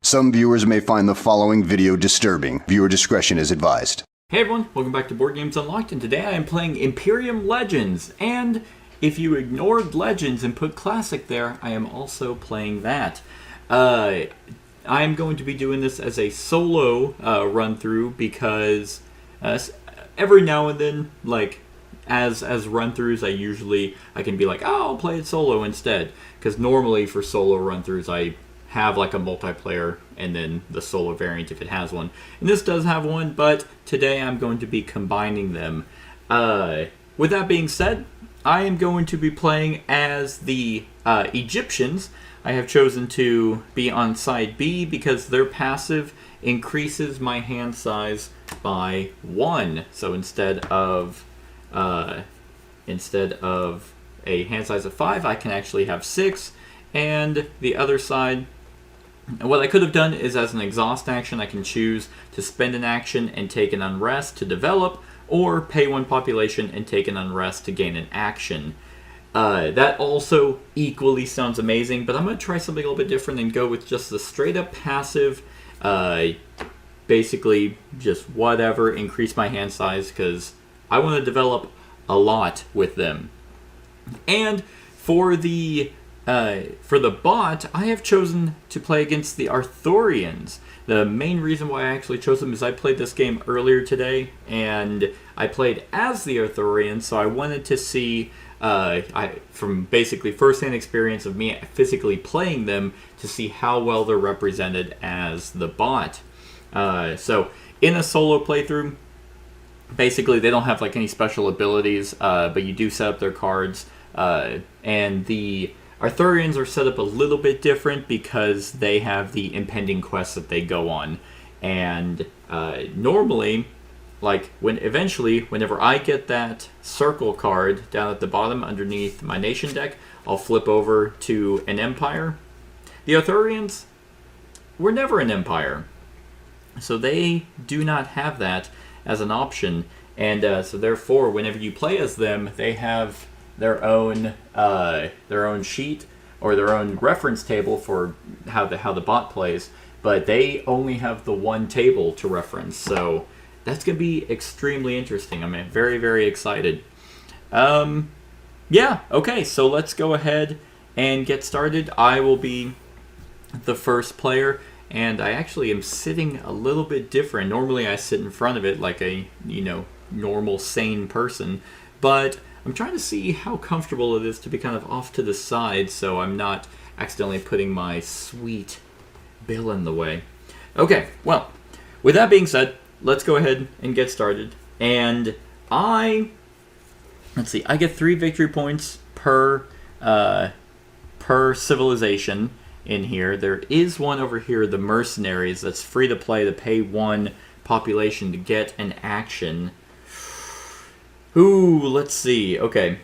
Some viewers may find the following video disturbing. Viewer discretion is advised. Hey everyone, welcome back to Board Games Unlocked, and today I am playing Imperium Legends, and if you ignored Legends and put Classic there, I am also playing that. I am going to be doing this as a solo run-through because every now and then, like, as run-throughs, I can be like, oh, I'll play it solo instead, because normally for solo run-throughs I have like a multiplayer and then the solo variant if it has one. And this does have one, but today I'm going to be combining them. With that being said, I am going to be playing as the Egyptians. I have chosen to be on side B because their passive increases my hand size by 1. So instead of a hand size of 5, I can actually have 6. And the other side, what I could have done is as an exhaust action, I can choose to spend an action and take an unrest to develop, or pay 1 population and take an unrest to gain an action. That also equally sounds amazing, but I'm going to try something a little bit different and go with just the straight up passive, basically just whatever, increase my hand size, because I want to develop a lot with them. And for the bot, I have chosen to play against the Arthurians. The main reason why I actually chose them is I played this game earlier today, and I played as the Arthurians, so I wanted to see, from basically first-hand experience of me physically playing them, to see how well they're represented as the bot. So in a solo playthrough, basically they don't have like any special abilities, but you do set up their cards, and the Arthurians are set up a little bit different because they have the impending quests that they go on. And normally, like whenever I get that circle card down at the bottom underneath my nation deck, I'll flip over to an empire. The Arthurians were never an empire, so they do not have that as an option. And so therefore, whenever you play as them, they have their own sheet or their own reference table for how the bot plays, but they only have the one table to reference. So that's going to be extremely interesting. I'm very, very excited. Yeah, okay, so let's go ahead and get started. I will be the first player, and I actually am sitting a little bit different. Normally I sit in front of it like a, normal, sane person, but I'm trying to see how comfortable it is to be kind of off to the side so I'm not accidentally putting my sweet bill in the way. Okay, well, with that being said, let's go ahead and get started. And let's see, I get 3 victory points per civilization in here. There is one over here, the mercenaries, that's free to play to pay 1 population to get an action. Ooh, let's see. Okay,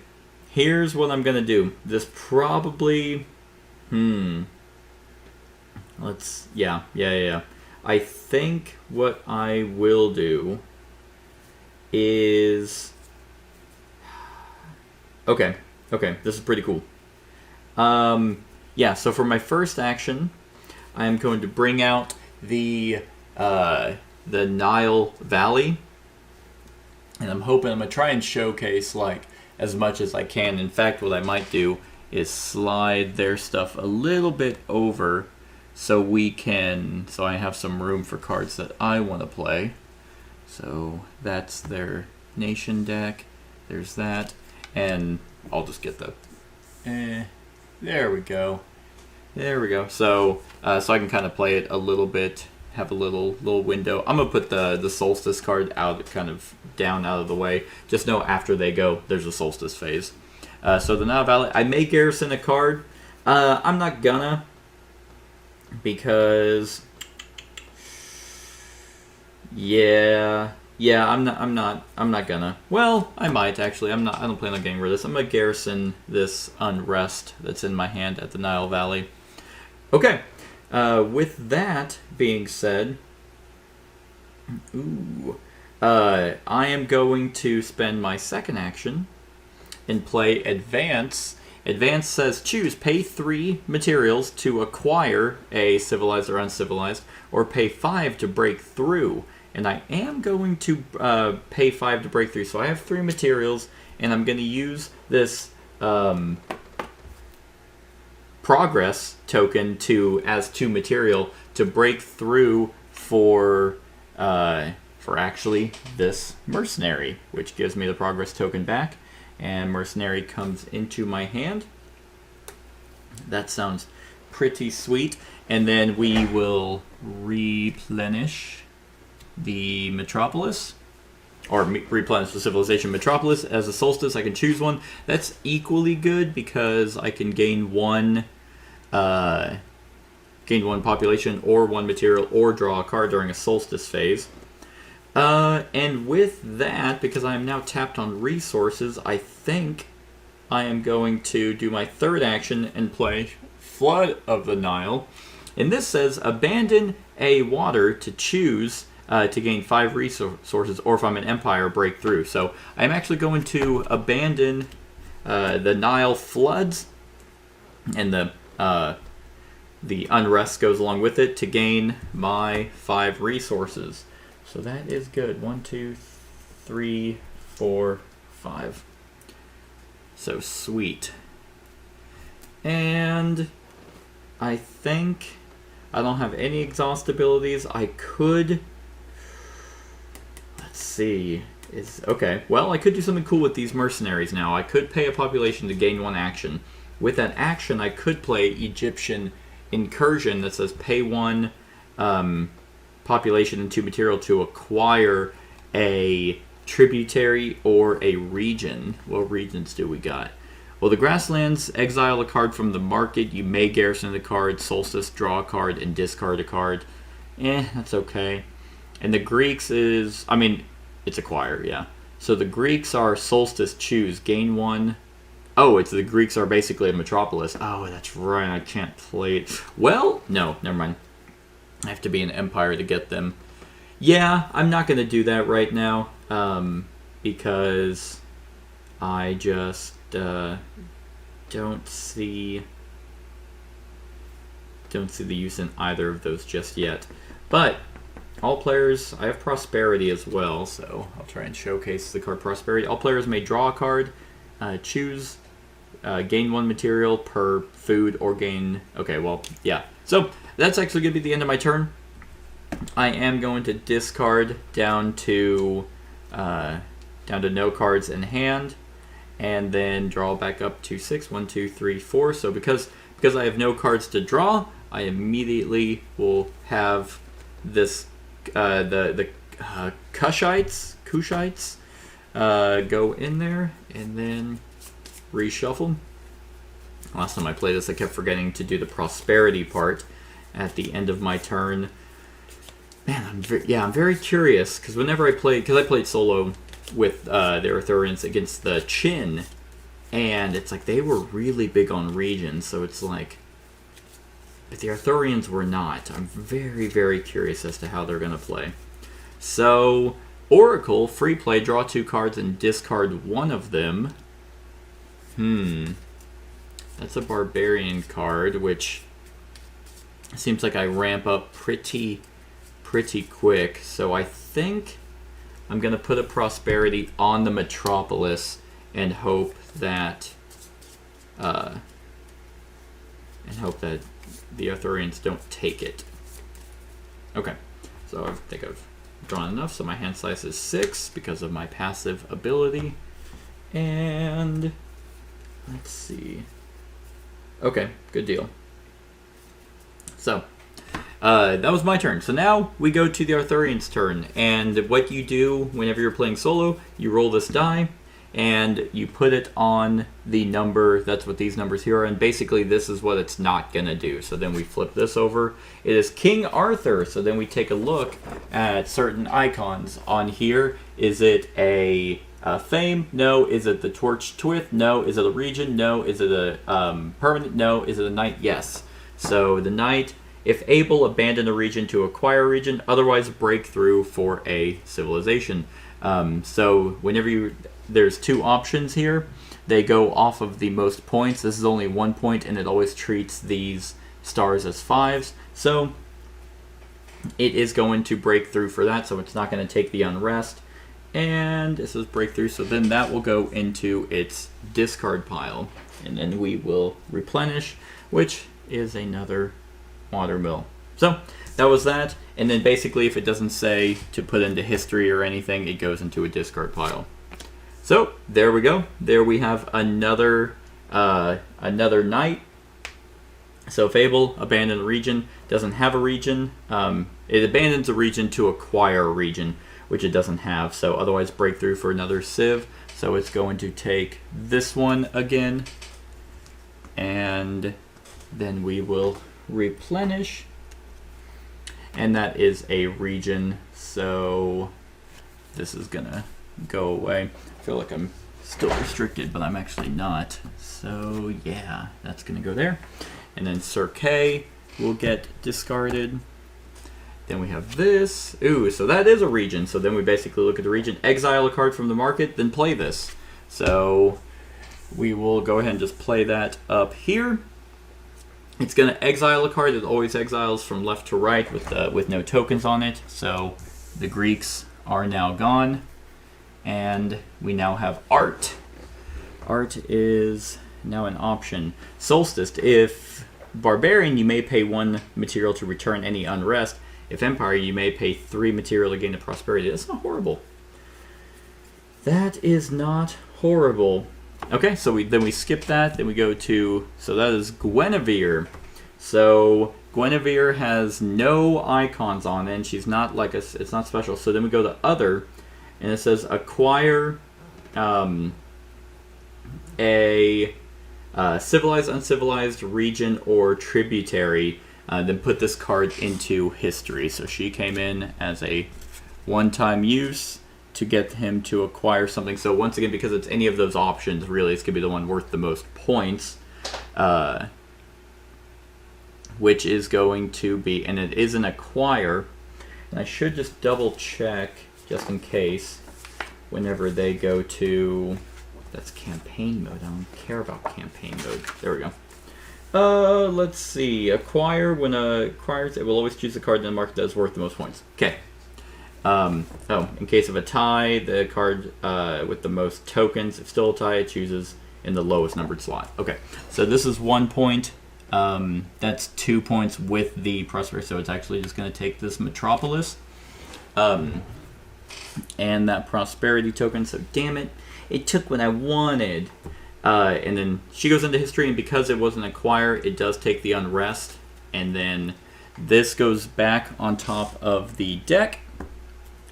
here's what I'm gonna do. This probably, yeah. I think what I will do is, okay, this is pretty cool. Yeah, so for my first action, I'm going to bring out the Nile Valley. And I'm hoping I'm going to try and showcase like as much as I can. In fact, what I might do is slide their stuff a little bit over so I have some room for cards that I want to play. So that's their nation deck. There's that. And I'll just get there we go. So I can kind of play it a little bit, have a little window. I'm gonna put the Solstice card out, kind of down out of the way. Just know after they go, there's a Solstice Phase. So the Nile Valley, I may garrison a card. I'm not gonna, because yeah, I'm not gonna. Well, I might actually. I don't plan on getting rid of this. I'm gonna garrison this unrest that's in my hand at the Nile Valley. Okay. With that being said, I am going to spend my second action and play Advance Advanced says choose pay 3 materials to acquire a civilized or uncivilized, or pay 5 to break through. And I am going to pay 5 to break through. So I have 3 materials, and I'm going to use this progress token as 2 material to break through for actually this mercenary, which gives me the progress token back, and mercenary comes into my hand. That sounds pretty sweet. And then we will replenish the metropolis, or replenish the civilization metropolis as a solstice. I can choose one. That's equally good because I can gain one population or 1 material or draw a card during a solstice phase. And with that, because I am now tapped on resources, I think I am going to do my 3rd action and play Flood of the Nile. And this says abandon a water to choose to gain 5 resources, or if I'm an empire, break through. So I'm actually going to abandon the Nile floods, and the unrest goes along with it to gain my 5 resources. So that is good. 1, 2, 3, 4, 5. So sweet. And I think I don't have any exhaust abilities. I could... Let's see. Okay, well, I could do something cool with these mercenaries now. I could pay a population to gain 1 action. With that action, I could play Egyptian Incursion that says pay 1 population and 2 material to acquire a tributary or a region. What regions do we got? Well, the grasslands, exile a card from the market. You may garrison the card. Solstice, draw a card, and discard a card. That's okay. And the Greeks is... I mean, it's acquire, yeah. So the Greeks are Solstice, choose, gain 1... Oh, the Greeks are basically a metropolis. Oh, that's right, I can't play it. Well, no, never mind. I have to be an empire to get them. Yeah, I'm not going to do that right now, because I just don't see the use in either of those just yet. But all players, I have prosperity as well, so I'll try and showcase the card prosperity. All players may draw a card, choose, gain 1 material per food, or gain... Okay, well, yeah. So that's actually going to be the end of my turn. I am going to discard down to no cards in hand, and then draw back up to 6. 1, 2, 3, 4. So because I have no cards to draw, I immediately will have this the Kushites go in there, and then reshuffle. Last time I played this, I kept forgetting to do the prosperity part at the end of my turn. Man, I'm very curious, because whenever I played solo with the Arthurians against the Chin, and it's like they were really big on regions, so it's like, but the Arthurians were not. I'm very, very curious as to how they're going to play. So, Oracle, free play, draw 2 cards and discard 1 of them. That's a barbarian card, which seems like I ramp up pretty quick. So I think I'm going to put a prosperity on the metropolis and hope that the Arthurians don't take it. Okay, so I think I've drawn enough. So my hand size is 6 because of my passive ability. And let's see. Okay, good deal. So, that was my turn. So now we go to the Arthurians' turn. And what you do whenever you're playing solo, you roll this die, and you put it on the number. That's what these numbers here are. And basically, this is what it's not going to do. So then we flip this over. It is King Arthur. So then we take a look at certain icons on here. Is it a... fame? No. Is it the Torch Twith? No. Is it a region? No. Is it a permanent? No. Is it a knight? Yes. So the knight, if able, abandon a region to acquire a region. Otherwise, break through for a civilization. So whenever there's 2 options here. they go off of the most points. This is only 1 point, and it always treats these stars as 5s. So it is going to break through for that, so it's not going to take the unrest. And this is breakthrough, so then that will go into its discard pile. And then we will replenish, which is another watermill. So that was that. And then basically, if it doesn't say to put into history or anything, it goes into a discard pile. So there we go. There we have another night. So Fable, abandoned region, doesn't have a region. It abandons a region to acquire a region, which it doesn't have. So otherwise, breakthrough for another Civ. So it's going to take this one again, and then we will replenish. And that is a region, so this is gonna go away. I feel like I'm still restricted, but I'm actually not. So yeah, that's gonna go there. And then Sir K will get discarded. Then we have this. Ooh, so that is a region. So then we basically look at the region, exile a card from the market, then play this. So we will go ahead and just play that up here. It's going to exile a card. It always exiles from left to right with no tokens on it. So the Greeks are now gone. And we now have art. Art is now an option. Solstice. If Barbarian, you may pay 1 material to return any unrest. If Empire, you may pay 3 material to gain a prosperity. That's not horrible. That is not horrible. Okay, so then we skip that. Then we go to, so that is Guinevere. So Guinevere has no icons on it, and she's not like it's not special. So then we go to other, and it says acquire a civilized, uncivilized region or tributary. Then put this card into history. So she came in as a one-time use to get him to acquire something. So once again, because it's any of those options, really, it's going to be the one worth the most points. Which is going to be, and it is an acquire. And I should just double check, just in case, whenever they go to, that's campaign mode. I don't care about campaign mode. There we go. Let's see. Acquire, when acquires, it will always choose the card in the market that is worth the most points. Okay. In case of a tie, the card with the most tokens, if still a tie, it chooses in the lowest numbered slot. Okay, so this is 1 point. That's 2 points with the prosperity, so it's actually just going to take this metropolis. And that prosperity token, so damn it, it took what I wanted. And then she goes into history, and because it wasn't acquire, it does take the unrest. And then this goes back on top of the deck,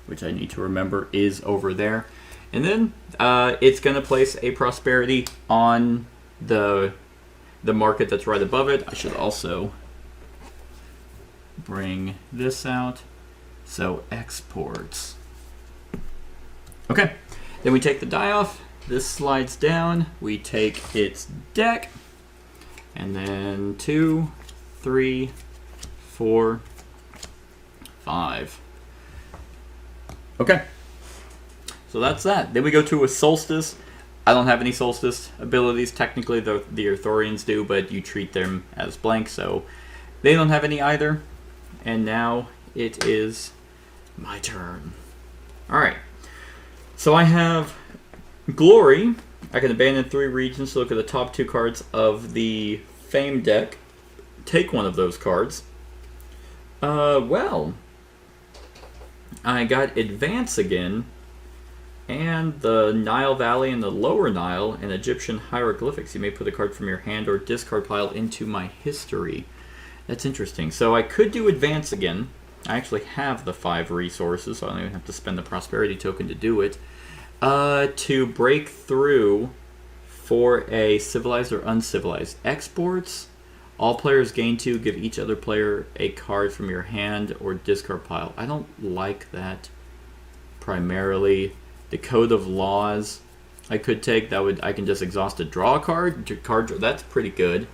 which I need to remember is over there. And then it's going to place a prosperity on the market that's right above it. I should also bring this out. So exports. Okay, then we take the die off. This slides down. We take its deck. And then 2, 3, 4, 5. Okay, so that's that. Then we go to a Solstice. I don't have any Solstice abilities. Technically, the Arthurians do, but you treat them as blank, so they don't have any either. And now it is my turn. Alright, so I have Glory. I can abandon 3 regions to look at the top 2 cards of the Fame deck. Take one of those cards. Well, I got Advance again, and the Nile Valley and the Lower Nile and Egyptian hieroglyphics. You may put a card from your hand or discard pile into my history. That's interesting. So I could do Advance again. I actually have the 5 resources, so I don't even have to spend the prosperity token to do it. To break through for a civilized or uncivilized. Exports. All players gain 2. Give each other player a card from your hand or discard pile. I don't like that primarily. The Code of Laws I could take. I can just exhaust a draw card. That's pretty good.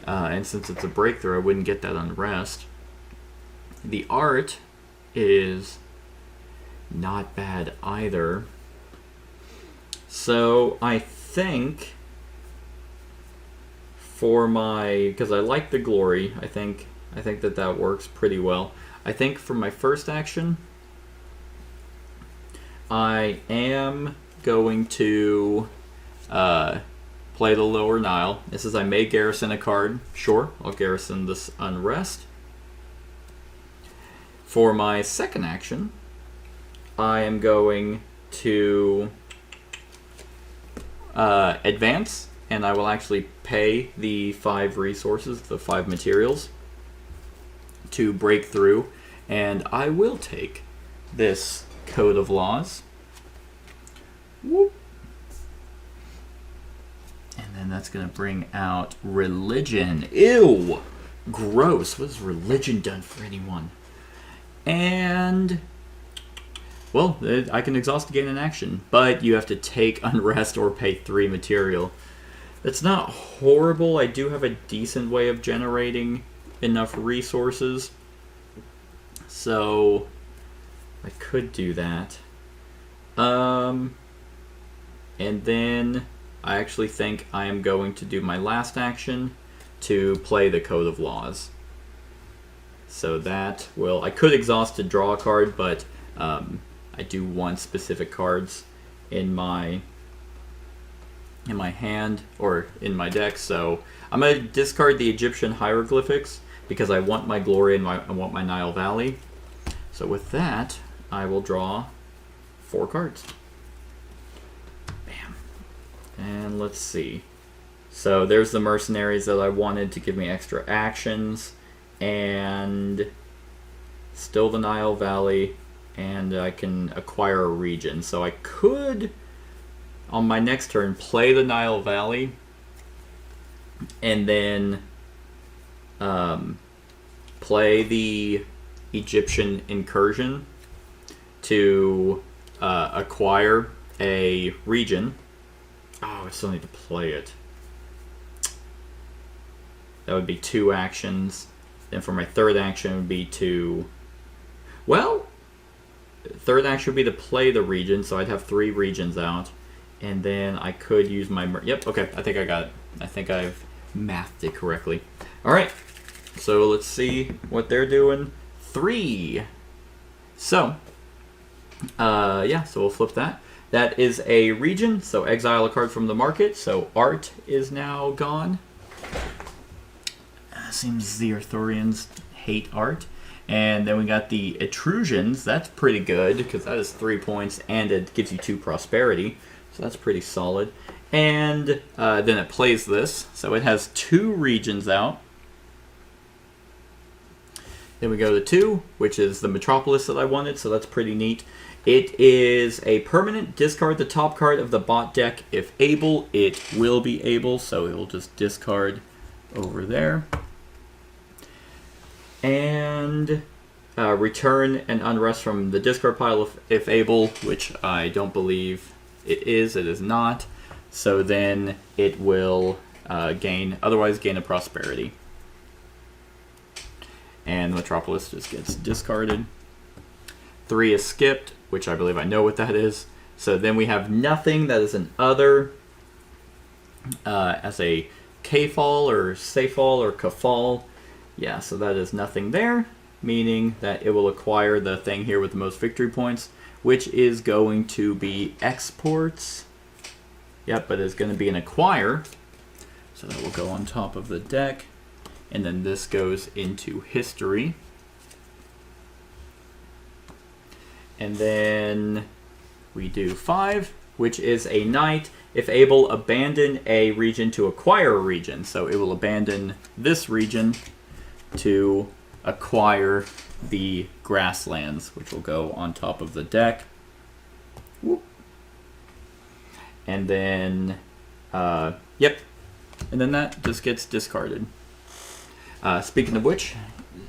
And since it's a breakthrough, I wouldn't get that unrest. The art is not bad either. So I think for my, because I like the glory, I think that works pretty well. I think for my first action, I am going to play the Lower Nile. This is, I may garrison a card. Sure, I'll garrison this Unrest. For my second action, I am going to advance, and I will actually pay the 5 resources, the 5 materials, to break through, and I will take this Code of Laws. Whoop. And then that's going to bring out religion. Ew! Gross. What has religion done for anyone? And, well, I can exhaust again in action, but you have to take Unrest or pay 3 material. That's not horrible. I do have a decent way of generating enough resources, so I could do that. And then I actually think I am going to do my last action to play the Code of Laws. So that will, I could exhaust to draw a card, but I do want specific cards in my hand or in my deck. So I'm going to discard the Egyptian hieroglyphics because I want my glory and I want my Nile Valley. So with that, I will draw 4 cards. Bam. And let's see. So there's the mercenaries that I wanted to give me extra actions, and still the Nile Valley, and I can acquire a region. So I could, on my next turn, play the Nile Valley, and then play the Egyptian Incursion to acquire a region. Oh, I still need to play it. That would be 2 actions. Then for my third action it would be to... Well, third action would be to play the region, so I'd have 3 regions out. And then I could use my... Yep, okay, I think I got it. I think I've mathed it correctly. Alright, so let's see what they're doing. 3. So, yeah, so we'll flip that. That is a region, so exile a card from the market. So art is now gone. Seems the Arthurians hate art. And then we got the Etrusans. That's pretty good because that is 3 points and it gives you 2 prosperity. So that's pretty solid. And then it plays this. So it has 2 regions out. Then we go to 2, which is the Metropolis that I wanted. So that's pretty neat. It is a permanent. Discard the top card of the bot deck if able. It will be able, so it will just discard over there. And return an Unrest from the discard pile if able, which I don't believe it is. It is not. So then it will otherwise gain a prosperity. And Metropolis just gets discarded. 3 is skipped, which I believe I know what that is. So then we have nothing that is an other as a K-fall or Say-fall or Ka-fall. Yeah, so that is nothing there, meaning that it will acquire the thing here with the most victory points, which is going to be exports. Yep, but it's going to be an acquire. So that will go on top of the deck. And then this goes into history. And then we do 5, which is a knight. If able, abandon a region to acquire a region. So it will abandon this region to acquire the grasslands, which will go on top of the deck. Whoop. And then, yep. And then that just gets discarded. Speaking of which,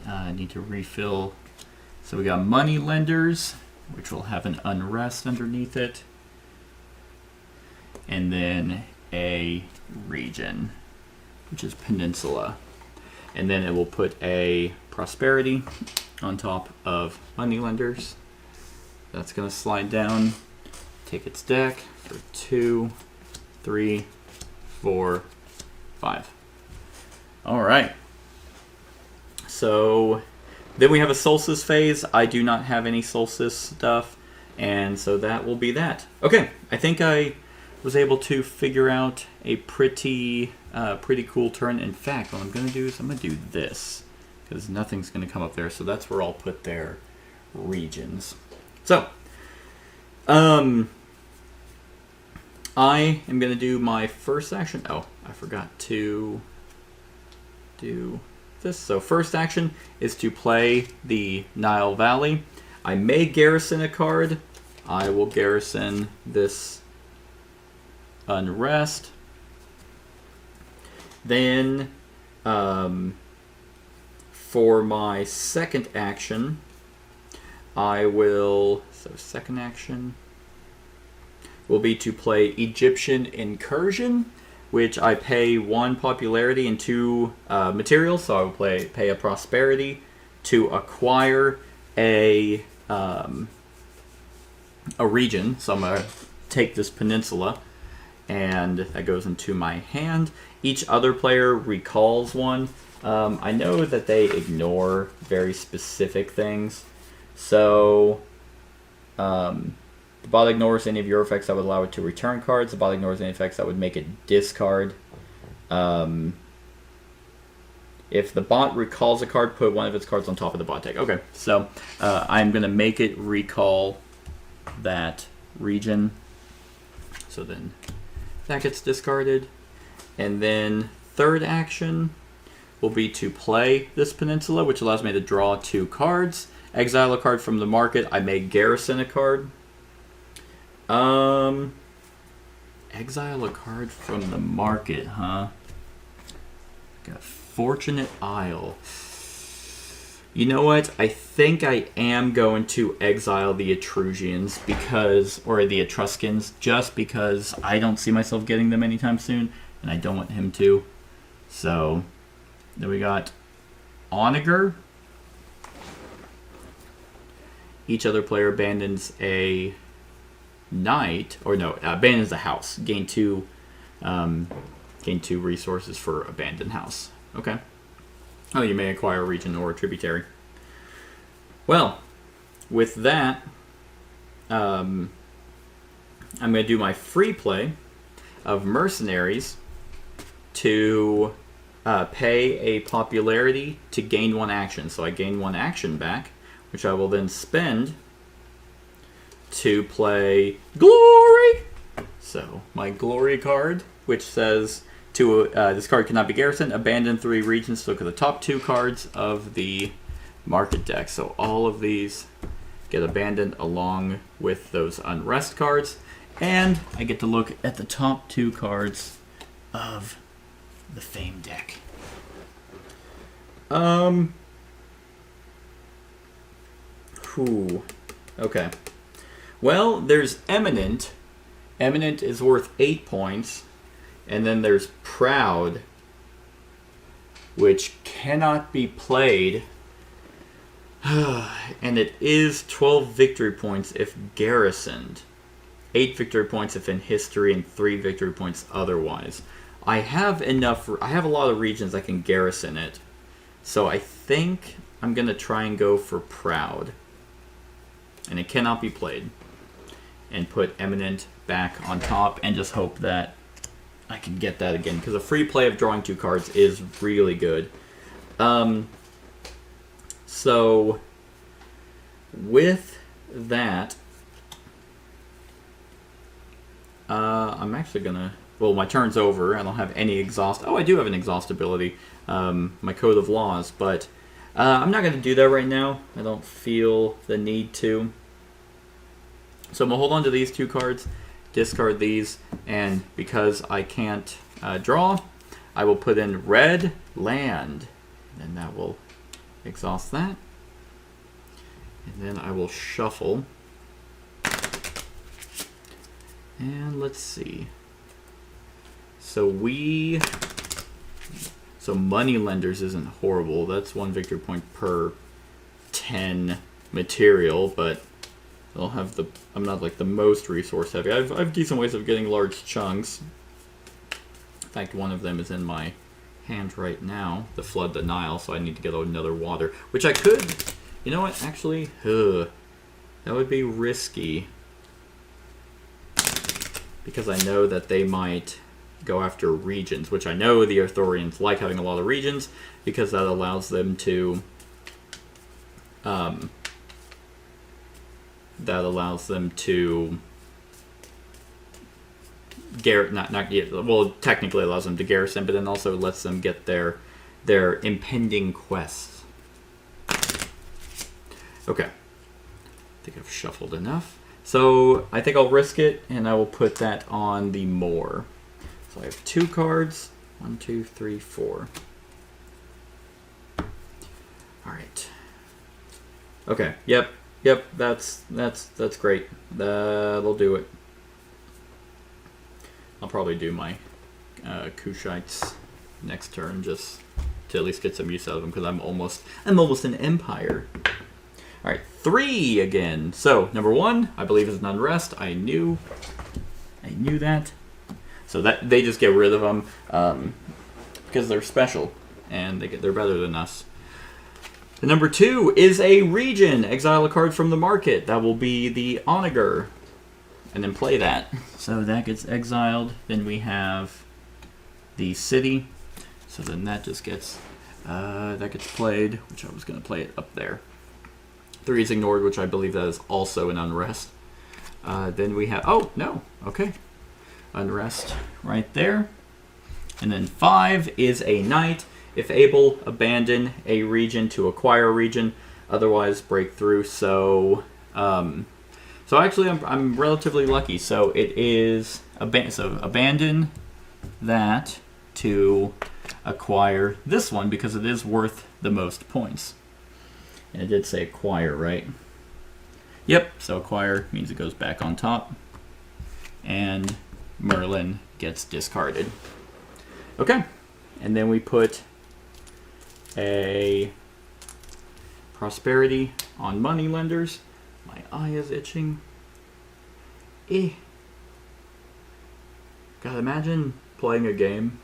I need to refill. So we got money lenders, which will have an unrest underneath it. And then a region, which is peninsula. And then it will put a prosperity on top of moneylenders. That's going to slide down, take its deck for 2, 3, 4, 5. All right. So then we have a Solstice Phase. I do not have any Solstice stuff, and so that will be that. Okay, I think I was able to figure out a pretty cool turn. In fact, what I'm going to do is I'm going to do this, because nothing's going to come up there, so that's where I'll put their regions. So, I am going to do my first action. Oh, I forgot to do this. So first action is to play the Nile Valley. I may garrison a card. I will garrison this Unrest. Then, for my second action, I will... So second action will be to play Egyptian Incursion, which I pay 1 popularity and 2 materials, so I will pay a prosperity to acquire a region. So I'm going to take this peninsula, and that goes into my hand. Each other player recalls one. I know that they ignore very specific things, so the bot ignores any of your effects that would allow it to return cards. The bot ignores any effects that would make it discard. If the bot recalls a card, put one of its cards on top of the bot deck. Okay, so I'm going to make it recall that region. So then that gets discarded. And then third action will be to play this peninsula, which allows me to draw 2 cards. Exile a card from the market. I may garrison a card. Exile a card from the market, huh? Got Fortunate Isle. You know what? I think I am going to exile the Etruscans or the Etruscans, just because I don't see myself getting them anytime soon, and I don't want him to. So, then we got Onager. Each other player abandons a knight, or no, abandons a house. Gain 2 resources for abandoned house. Okay. Oh, you may acquire a region or a tributary. Well, with that, I'm going to do my free play of mercenaries to pay a popularity to gain 1 action. So I gain 1 action back, which I will then spend to play Glory. So my Glory card, which says this card cannot be garrisoned, abandon 3 regions to look at the top 2 cards of the market deck. So all of these get abandoned along with those Unrest cards, and I get to look at the top 2 cards of the Fame deck. Okay. Well, there's Eminent. Eminent is worth 8 points. And then there's Proud, which cannot be played. And it is 12 victory points if garrisoned. 8 victory points if in history, and 3 victory points otherwise. I have a lot of regions I can garrison it. So I think I'm going to try and go for Proud. And it cannot be played. And put Eminent back on top and just hope that I can get that again, because a free play of drawing 2 cards is really good. So with that, I'm actually gonna... Well, my turn's over. I don't have any exhaust. Oh, I do have an exhaust ability. My Code of Laws, but I'm not gonna do that right now. I don't feel the need to. So I'm gonna hold on to these 2 cards, discard these, and because I can't draw, I will put in red land, and that will exhaust that. And then I will shuffle. And let's see. So Moneylenders isn't horrible. That's 1 victory point per 10 material, but I'm not like the most resource heavy. I've decent ways of getting large chunks. In fact, one of them is in my hand right now to flood the Nile, so I need to get another water, which I could. You know what? Actually, that would be risky because I know that they might go after regions, which I know the Arthurians like having a lot of regions because that allows them to technically allows them to garrison, but then also lets them get their impending quests. Okay. I think I've shuffled enough. So I think I'll risk it, and I will put that on the more. So I have 2 cards. 1, 2, 3, 4. All right. Okay. Yep. That's great. That'll do it. I'll probably do my Kushites next turn just to at least get some use out of them because I'm almost an empire. All right, 3 again. So number 1, I believe, is an unrest. I knew that. So that they just get rid of them because they're special and they're better than us. The number 2 is a region. Exile a card from the market. That will be the Onager. And then play that. So that gets exiled. Then we have the city. So then that just gets played, which I was going to play it up there. 3 is ignored, which I believe that is also an unrest. Then we have, oh, no, okay. Unrest right there. And then 5 is a knight. If able, abandon a region to acquire a region. Otherwise, break through. So actually, I'm relatively lucky. So it is abandon that to acquire this one because it is worth the most points. And it did say acquire, right? Yep. So acquire means it goes back on top, and Merlin gets discarded. Okay, and then we put a prosperity on moneylenders. My eye is itching. God, imagine playing a game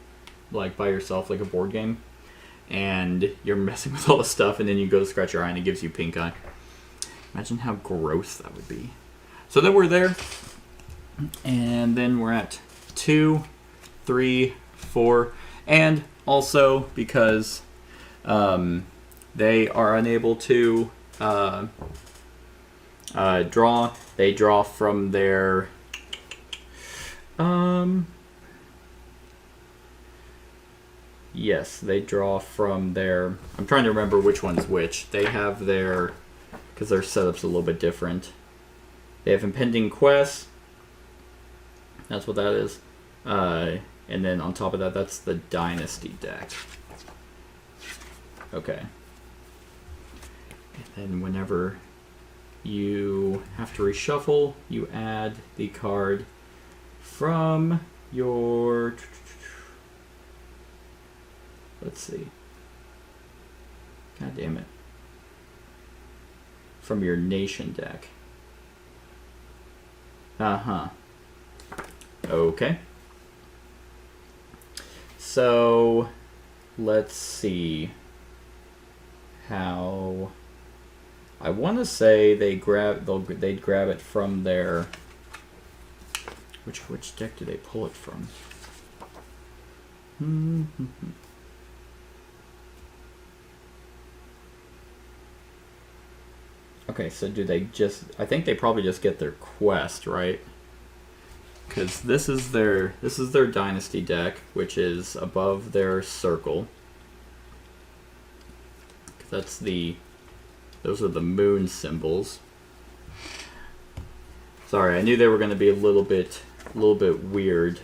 like by yourself, like a board game, and you're messing with all the stuff, and then you go to scratch your eye and it gives you pink eye. Imagine how gross that would be. So then we're there, and then we're at 2, 3, 4, and also because they are unable to draw, they draw from their yes, they draw from their, I'm trying to remember which one's which. They have their, because their setup's a little bit different. They have impending quests. That's what that is. And then on top of that, that's the dynasty deck. Okay. And then whenever you have to reshuffle, you add the card from your, let's see. God damn it. From your nation deck. Uh-huh. Okay. So, let's see how. I want to say they'd grab it from their. Which deck do they pull it from? Okay, so do they just? I think they probably just get their quest, right? Because this is their dynasty deck, which is above their circle. Those are the moon symbols. Sorry, I knew they were going to be a little bit weird.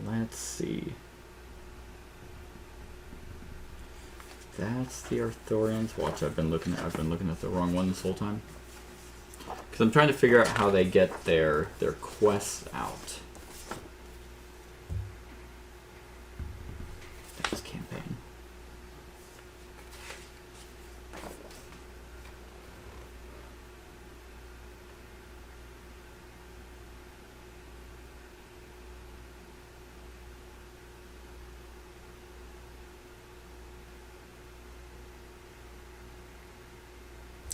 Let's see. That's the Arthurians. Watch, I've been looking at the wrong one this whole time. Because I'm trying to figure out how they get their quests out. That's campaign.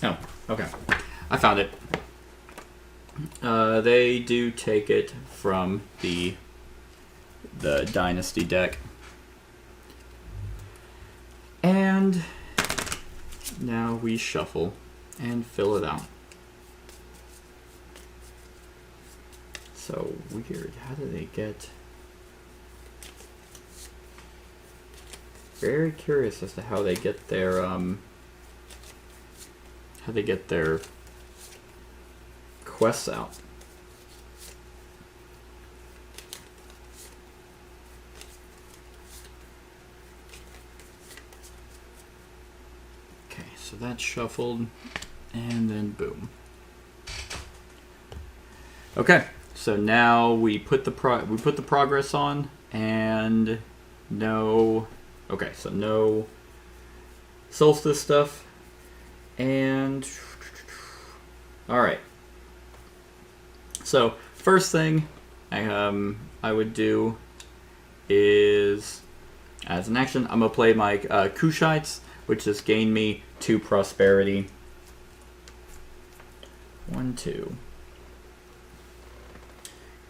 Oh, okay. I found it. They do take it from the Dynasty deck. And now we shuffle and fill it out. So weird. How do they get... Very curious as to how they get their quests out. Okay, so that's shuffled, and then boom. Okay, so now we put the progress on, and no. Okay, so no Solstice stuff, and all right. So first thing I would do is, as an action, I'm gonna play my Kushites, which just gain me 2 prosperity. 1, 2.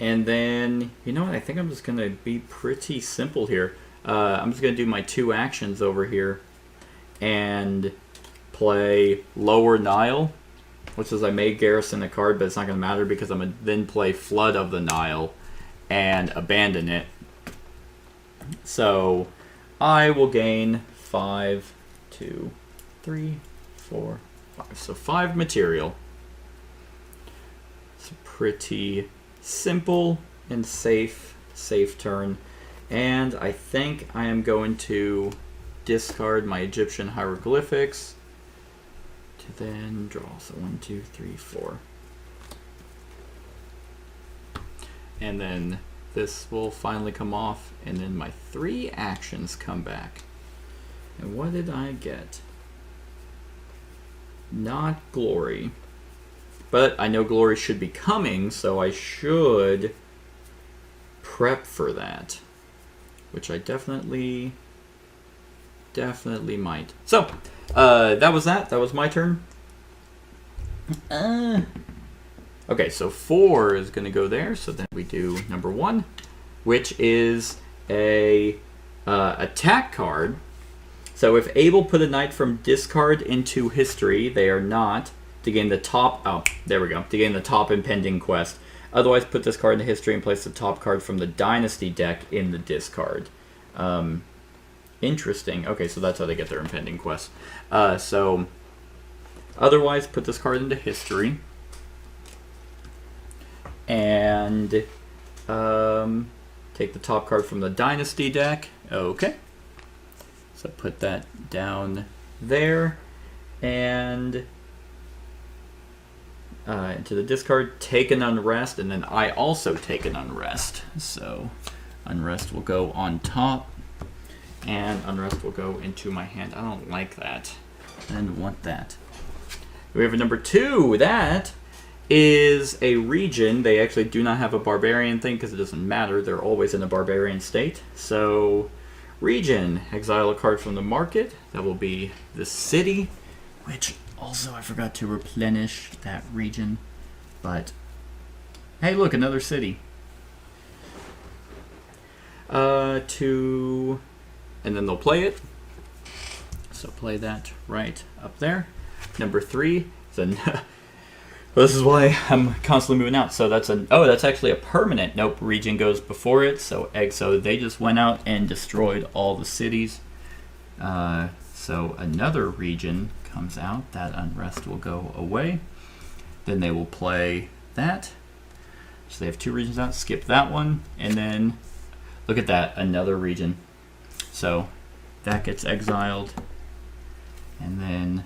And then, you know what? I think I'm just gonna be pretty simple here. I'm just going to do my 2 actions over here and play Lower Nile, which is I may garrison a card, but it's not going to matter because I'm going to then play Flood of the Nile and abandon it. So I will gain 5, 2, 3, 4, 5. So 5 material. It's a pretty simple and safe turn. And I think I am going to discard my Egyptian hieroglyphics to then draw. So 1, 2, 3, 4. And then this will finally come off, and then my 3 actions come back. And what did I get? Not glory. But I know glory should be coming, so I should prep for that. Which I definitely might. So, that was that. That was my turn. Okay, so 4 is going to go there. So then we do number 1, which is a attack card. So if able, put a knight from discard into history. They are not to gain the top. Oh, there we go. To gain the top impending quest. Otherwise, put this card into history and place the top card from the Dynasty deck in the discard. Interesting. Okay, so that's how they get their impending quest. So, otherwise, put this card into history. And take the top card from the Dynasty deck. Okay. So put that down there. And... into the discard, take an unrest, and then I also take an unrest. So unrest will go on top, and unrest will go into my hand. I don't like that. I didn't want that. We have a number 2. That is a region. They actually do not have a barbarian thing because it doesn't matter. They're always in a barbarian state. So region, exile a card from the market. That will be the city, which... Also, I forgot to replenish that region, but hey, look, another city. And then they'll play it. So play that right up there. Number 3. Well, this is why I'm constantly moving out. So that's that's actually a permanent. Nope, region goes before it. So they just went out and destroyed all the cities. So another region comes out. That unrest will go away. Then they will play that. So they have 2 regions out. Skip that one. And then look at that. Another region. So that gets exiled. And then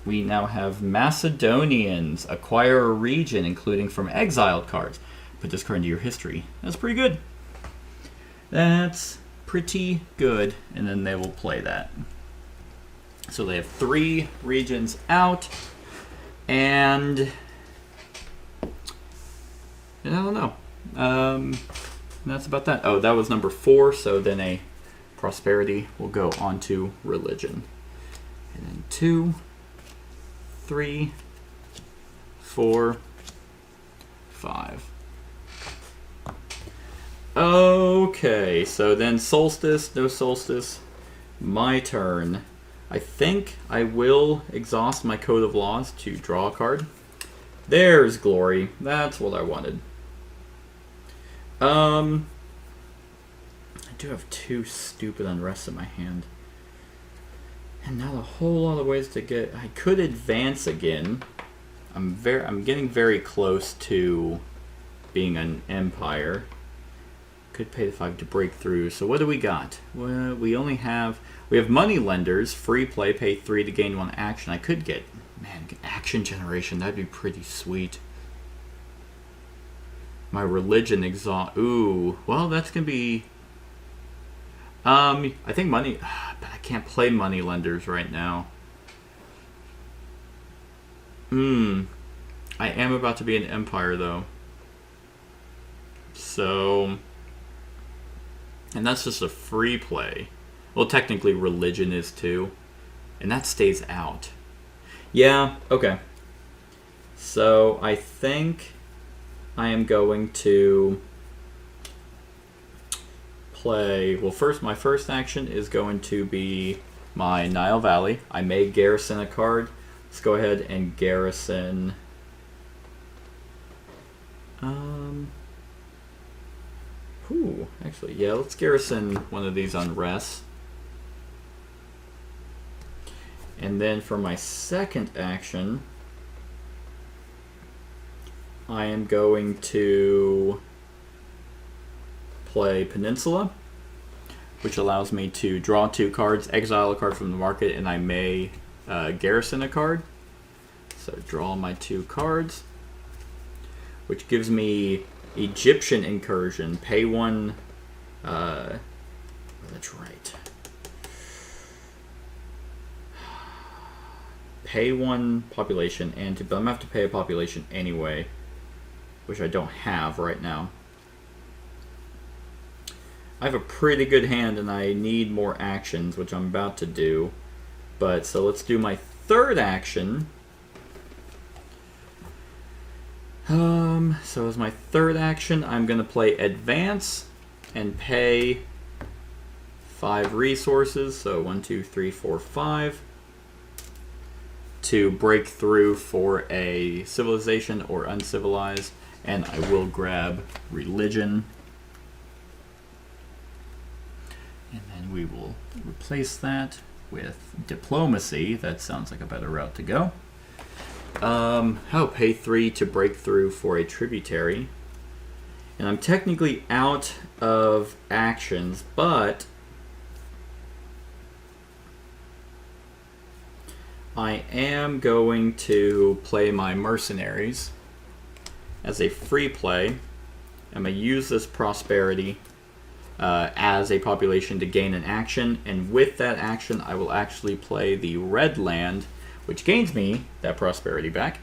we now have Macedonians. Acquire a region, including from exiled cards. Put this card into your history. That's pretty good. That's pretty good. And then they will play that. So they have 3 regions out. And I don't know. That's about that. Oh, that was number 4. So then a prosperity will go on to religion. And then 2. 3, 4, 5. Okay, so then Solstice, no Solstice. My turn. I think I will exhaust my Code of Laws to draw a card. There's Glory. That's what I wanted. I do have 2 stupid unrests in my hand. And not a whole lot of ways to get... I could advance again. I'm getting very close to being an empire. Could pay the 5 to break through. So what do we got? Well, we have money lenders, free play, pay 3 to gain 1 action. I could get, man, action generation. That'd be pretty sweet. My religion exhaust. Ooh, well, that's gonna be. I think money, but I can't play money lenders right now. I am about to be an empire though. So. And that's just a free play. Well, technically religion is too. And that stays out. Yeah, okay. So I think I am going to play... Well, my first action is going to be my Nile Valley. I may garrison a card. Let's go ahead and garrison... actually, yeah, let's garrison one of these unrests. And then for my second action, I am going to play Peninsula, which allows me to draw 2 cards, exile a card from the market, and I may garrison a card. So draw my 2 cards, which gives me Egyptian Incursion, pay 1, that's right. Pay 1 population, but I'm going to have to pay a population anyway, which I don't have right now. I have a pretty good hand and I need more actions, which I'm about to do. But, so let's do my third action. So as my third action, I'm going to play Advance and pay 5 resources. So 1, 2, 3, 4, 5. To break through for a civilization or uncivilized. And I will grab Religion. And then we will replace that with Diplomacy. That sounds like a better route to go. Pay 3 to break through for a tributary. And I'm technically out of actions, but I am going to play my mercenaries as a free play. I'm going to use this prosperity as a population to gain an action, and with that action I will actually play the red land, which gains me that prosperity back.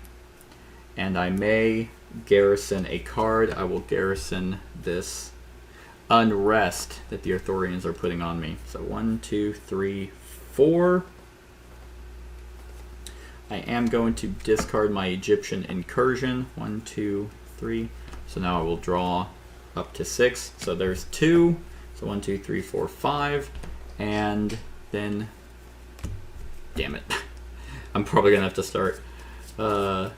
And I may garrison a card. I will garrison this unrest that the Arthurians are putting on me. So 1, 2, 3, 4. I am going to discard my Egyptian Incursion. 1, 2, 3. So now I will draw up to 6. So there's 2. So 1, 2, 3, 4, 5. And then, damn it. I'm probably going to have to start, and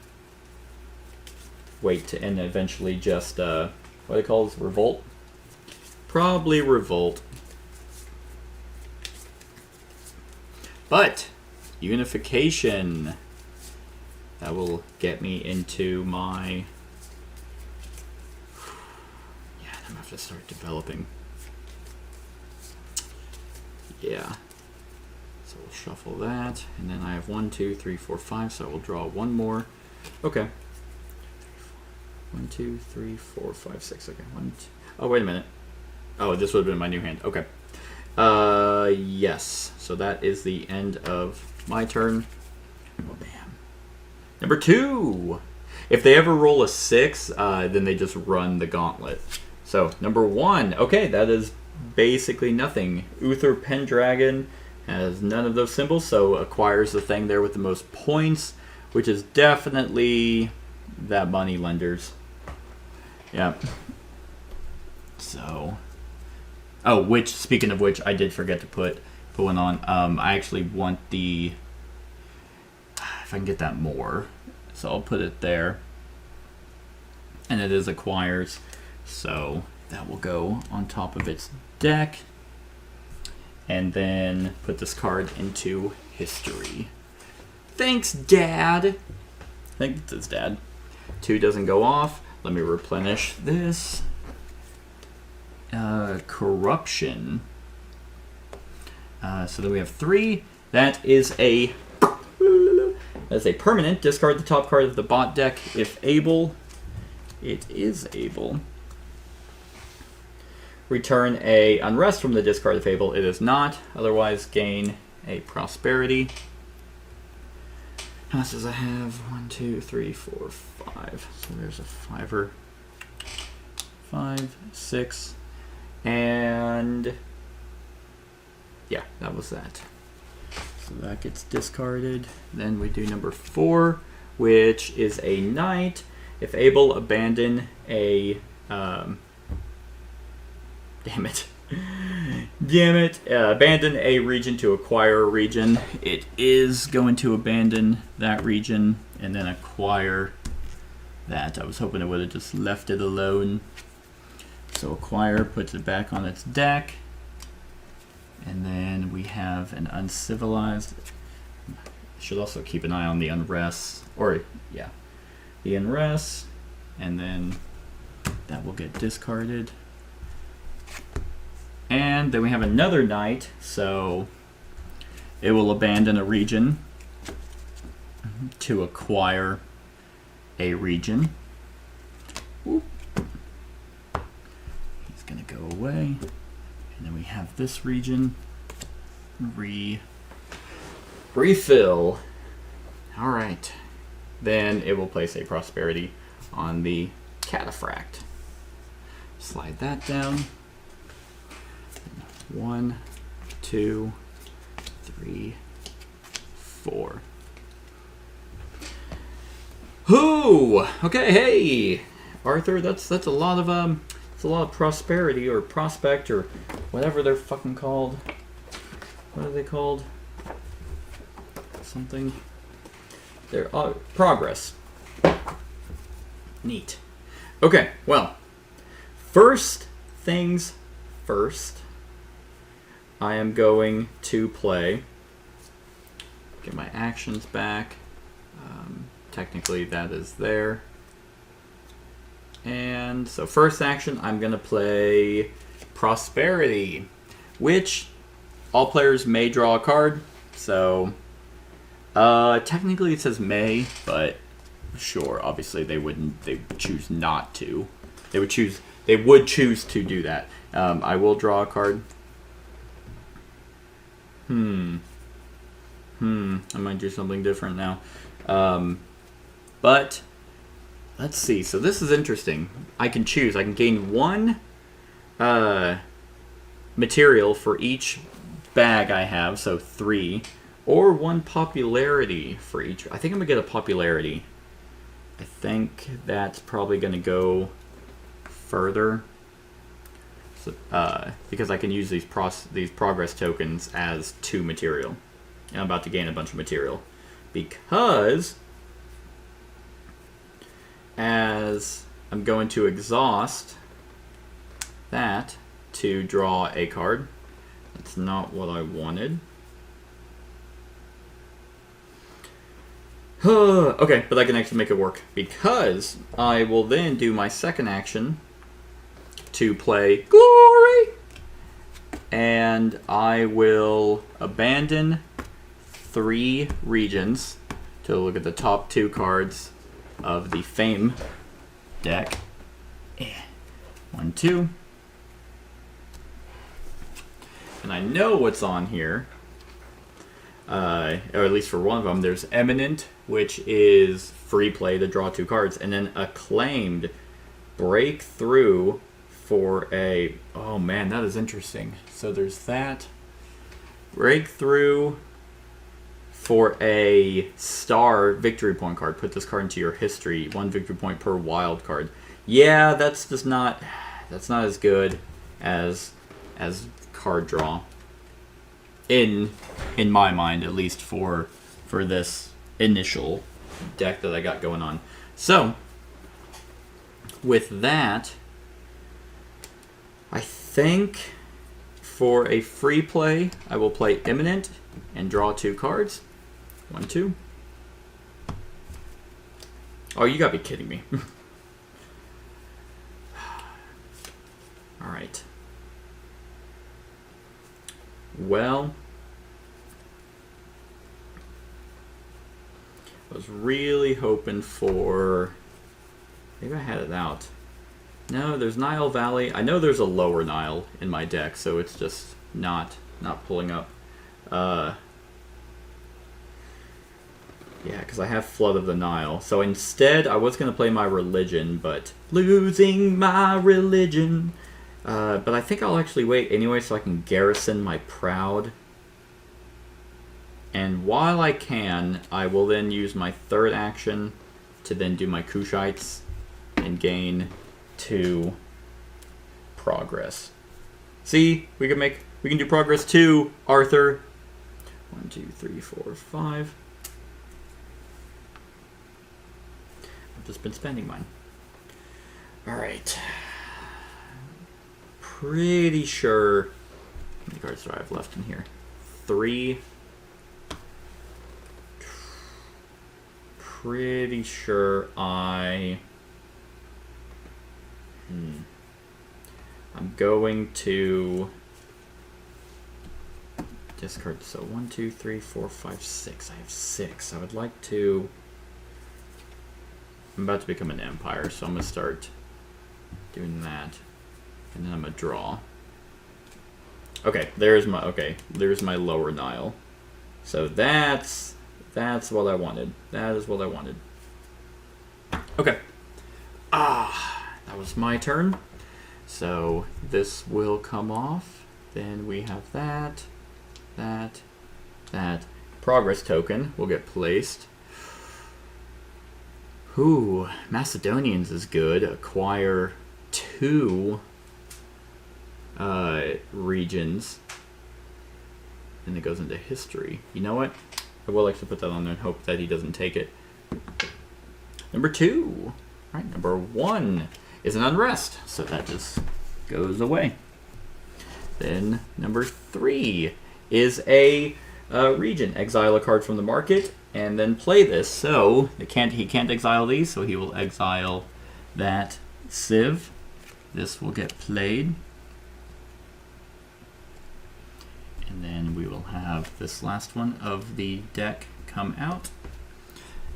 eventually just, what do they call this? Revolt? Probably revolt. But, unification. That will get me into my... Yeah, I'm going to have to start developing. Yeah. So we'll shuffle that, and then I have 1, 2, 3, 4, 5, so I will draw 1 more. Okay. 1, 2, 3, 4, 5, 6. Okay. 1, 2. Oh, wait a minute. Oh, this would have been my new hand. Okay. Yes. So that is the end of my turn. Oh, damn. Number 2. If they ever roll a 6, then they just run the gauntlet. So, number 1. Okay, that is basically nothing. Uther Pendragon has none of those symbols, so acquires the thing there with the most points, which is definitely that money lenders. Yep. So, oh, which, speaking of which, I did forget to put one on. I actually want the, if I can get that more, so I'll put it there. And it is acquires, so that will go on top of its deck. And then put this card into history. Thanks, Dad. I think it says Dad. 2 doesn't go off. Let me replenish this. Corruption. So then we have 3. That is a permanent. Discard the top card of the bot deck if able. It is able. Return a unrest from the discard if able. It is not. Otherwise, gain a prosperity. How much does I have? 1, 2, 3, 4, 5. So there's a 5er. 5, 6, and yeah, that was that. So that gets discarded. Then we do number 4, which is a knight. If able, abandon a abandon a region to acquire a region. It is going to abandon that region and then acquire that. I was hoping it would have just left it alone. So acquire, puts it back on its deck. And then we have an uncivilized. Should also keep an eye on the unrest. Or, yeah, the unrest. And then that will get discarded. And then we have another knight, so it will abandon a region to acquire a region. Whoop. He's going to go away. And then we have this region. Refill. All right. Then it will place a prosperity on the cataphract. Slide that down. 1, 2, 3, 4. Whoo! Okay, hey, Arthur. That's a lot of it's a lot of prosperity or prospect or whatever they're fucking called. What are they called? Something. They're progress. Neat. Okay, well, first things first. I am going to play. Get my actions back. Technically, that is there. And so, first action, I'm going to play Prosperity, which all players may draw a card. So, technically, it says may, but sure, obviously, they wouldn't. They would choose not to. They would choose to do that. I will draw a card. I might do something different now. But let's see. So this is interesting. I can choose. I can gain 1 material for each bag I have, so 3, or 1 popularity for each. I think I'm gonna get a popularity. I think that's probably gonna go further. So, because I can use these progress tokens as 2 material. And I'm about to gain a bunch of material. Because as I'm going to exhaust that to draw a card. That's not what I wanted. Okay, but I can actually make it work. Because I will then do my second action to play Glory. And I will abandon 3 regions to look at the top 2 cards of the Fame deck. 1, 2. And I know what's on here. Or at least for one of them. There's Eminent, which is free play to draw 2 cards. And then Acclaimed, Breakthrough for a... Oh man, that is interesting. So there's that. Breakthrough for a star victory point card, put this card into your history. 1 victory point per wild card. Yeah, that's just not. That's not as good as card draw. In my mind, at least for this initial deck that I got going on. So with that, I think for a free play, I will play Imminent and draw 2 cards. 1, 2. Oh, you gotta be kidding me. Alright. Well, I was really hoping for... Maybe I had it out. No, there's Nile Valley. I know there's a lower Nile in my deck, so it's just not pulling up. Yeah, because I have Flood of the Nile. So instead, I was going to play my Religion, but losing my religion. But I think I'll actually wait anyway so I can garrison my Proud. And while I can, I will then use my third action to then do my Kushites and gain 2 progress. See, we can do progress 2, Arthur. 1, 2, 3, 4, 5. I've just been spending mine. Alright. Pretty sure... How many cards do I have left in here? 3. Pretty sure I'm going to discard. So 1, 2, 3, 4, 5, 6. I have 6. I would like to... I'm about to become an empire, so I'm going to start doing that. And then I'm going to draw. Okay, there's my lower Nile. So that's what I wanted. That is what I wanted. Okay. That was my turn. So this will come off. Then we have that. Progress token will get placed. Ooh, Macedonians is good. Acquire 2 regions. And it goes into history. You know what? I will actually put that on there and hope that he doesn't take it. Number 2. Alright, number 1 is an unrest. So that just goes away. Then number 3 is a region. Exile a card from the market and then play this. So he can't exile these, so he will exile that Civ. This will get played. And then we will have this last one of the deck come out.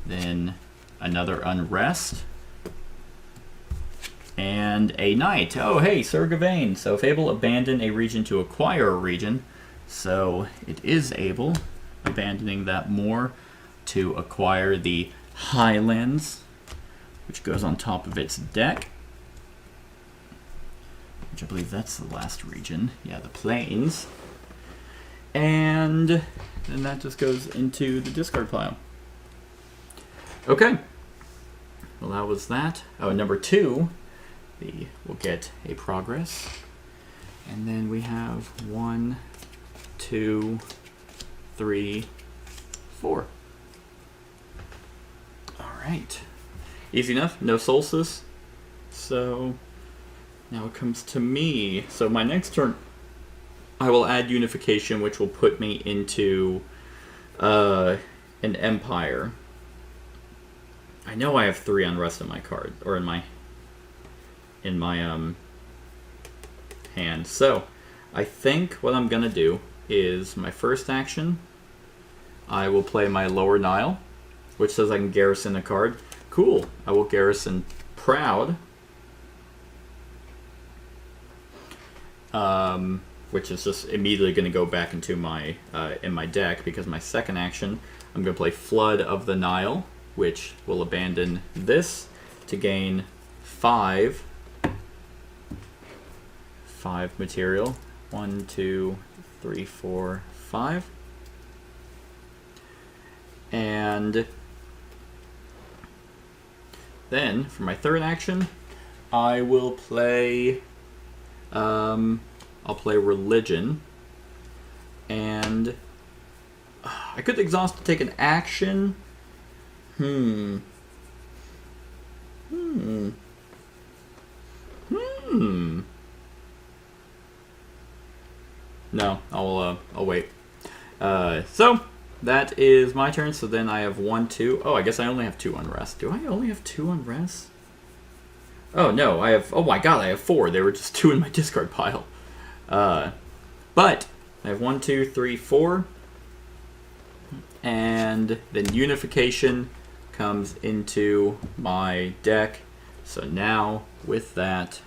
Then another unrest. And a knight. Oh, hey, Sir Gawain. So if able, abandon a region to acquire a region. So it is able, abandoning that more to acquire the Highlands, which goes on top of its deck. Which I believe that's the last region. Yeah, the Plains. And then that just goes into the discard pile. Okay. Well, that was that. Oh, and number 2, we'll get a progress. And then we have 1, 2, 3, 4. All right. Easy enough. No Solstice. So now it comes to me. So my next turn, I will add Unification, which will put me into an Empire. I know I have 3 unrest in my card, or in my hand. So I think what I'm gonna do is my first action, I will play my lower Nile, which says I can garrison a card. Cool. I will garrison Proud. Which is just immediately going to go back into my in my deck, because my second action, I'm going to play Flood of the Nile, which will abandon this to gain 5 material. 1, 2, 3, 4, 5. And then, for my third action, I will play... I'll play Religion. And... I could exhaust to take an action. No, I'll wait. So that is my turn. So then I have 1, 2. Oh, I guess I only have 2 unrest. Do I only have 2 unrest? Oh no, I have. Oh my god, I have 4. They were just 2 in my discard pile. But I have 1, 2, 3, 4, and then Unification comes into my deck. So now with that,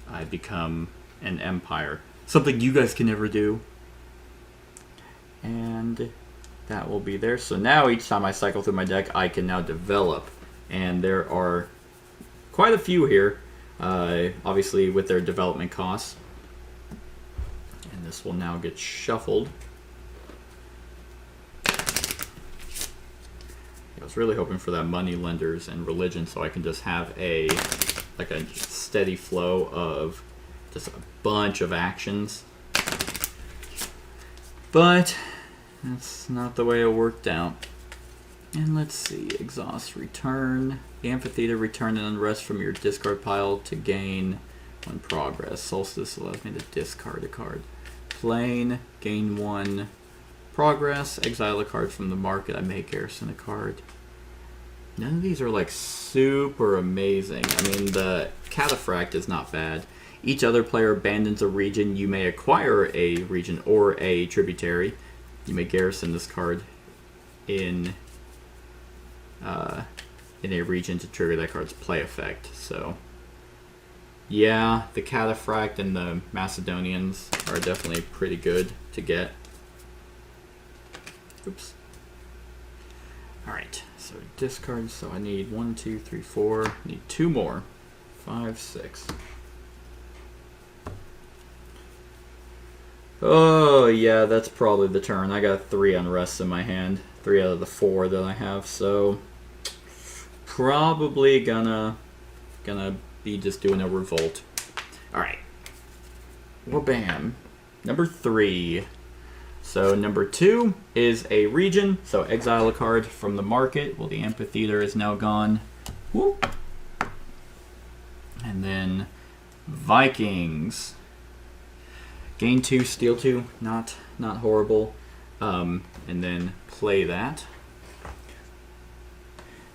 I become an empire. Something you guys can never do. And that will be there. So now each time I cycle through my deck, I can now develop. And there are quite a few here, obviously with their development costs. And this will now get shuffled. I was really hoping for that money lenders and religion so I can just have a steady flow of just a bunch of actions. But that's not the way it worked out. And let's see, exhaust, return, amphitheater, return an unrest from your discard pile to gain 1 progress. Solstice allows me to discard a card. Plain, gain 1 progress, exile a card from the market. I may garrison a card. None of these are like super amazing. I mean, the Cataphract is not bad. Each other player abandons a region. You may acquire a region or a tributary. You may garrison this card in a region to trigger that card's play effect. So, yeah, the Cataphract and the Macedonians are definitely pretty good to get. Oops. Alright, so discard. So I need 1, 2, 3, 4. I need 2 more. 5, 6. Oh, yeah, that's probably the turn. I got 3 unrests in my hand. 3 out of the 4 that I have, so probably gonna be just doing a revolt. Alright. Well, bam. Number 3. So number 2 is a region. So exile a card from the market. Well, the amphitheater is now gone. Whoop. And then Vikings. Gain 2, steal 2. Not horrible. And then play that.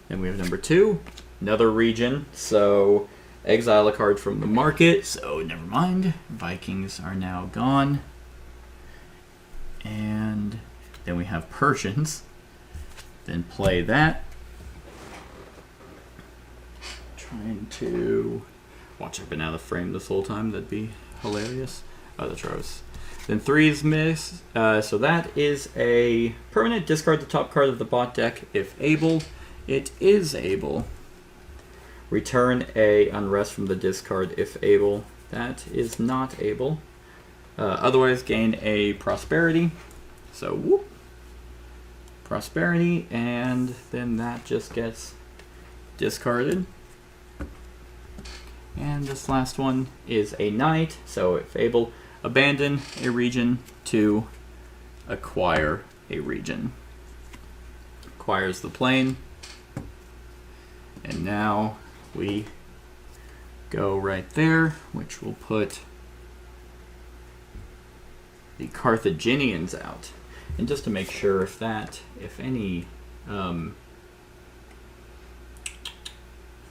Then we have number 2, another region. So exile a card from the market. So never mind. Vikings are now gone. And then we have Persians. Then play that. Trying to watch, I've been out of frame this whole time. That'd be hilarious. Oh, that's gross. Then 3 is miss. So that is a permanent. Discard the top card of the bot deck if able. It is able. Return a unrest from the discard if able. That is not able. Otherwise, gain a prosperity. So, whoop. Prosperity, and then that just gets discarded. And this last one is a knight. So, if able, abandon a region to acquire a region. Acquires the plane. And now we go right there, which will put the Carthaginians out. And just to make sure if any,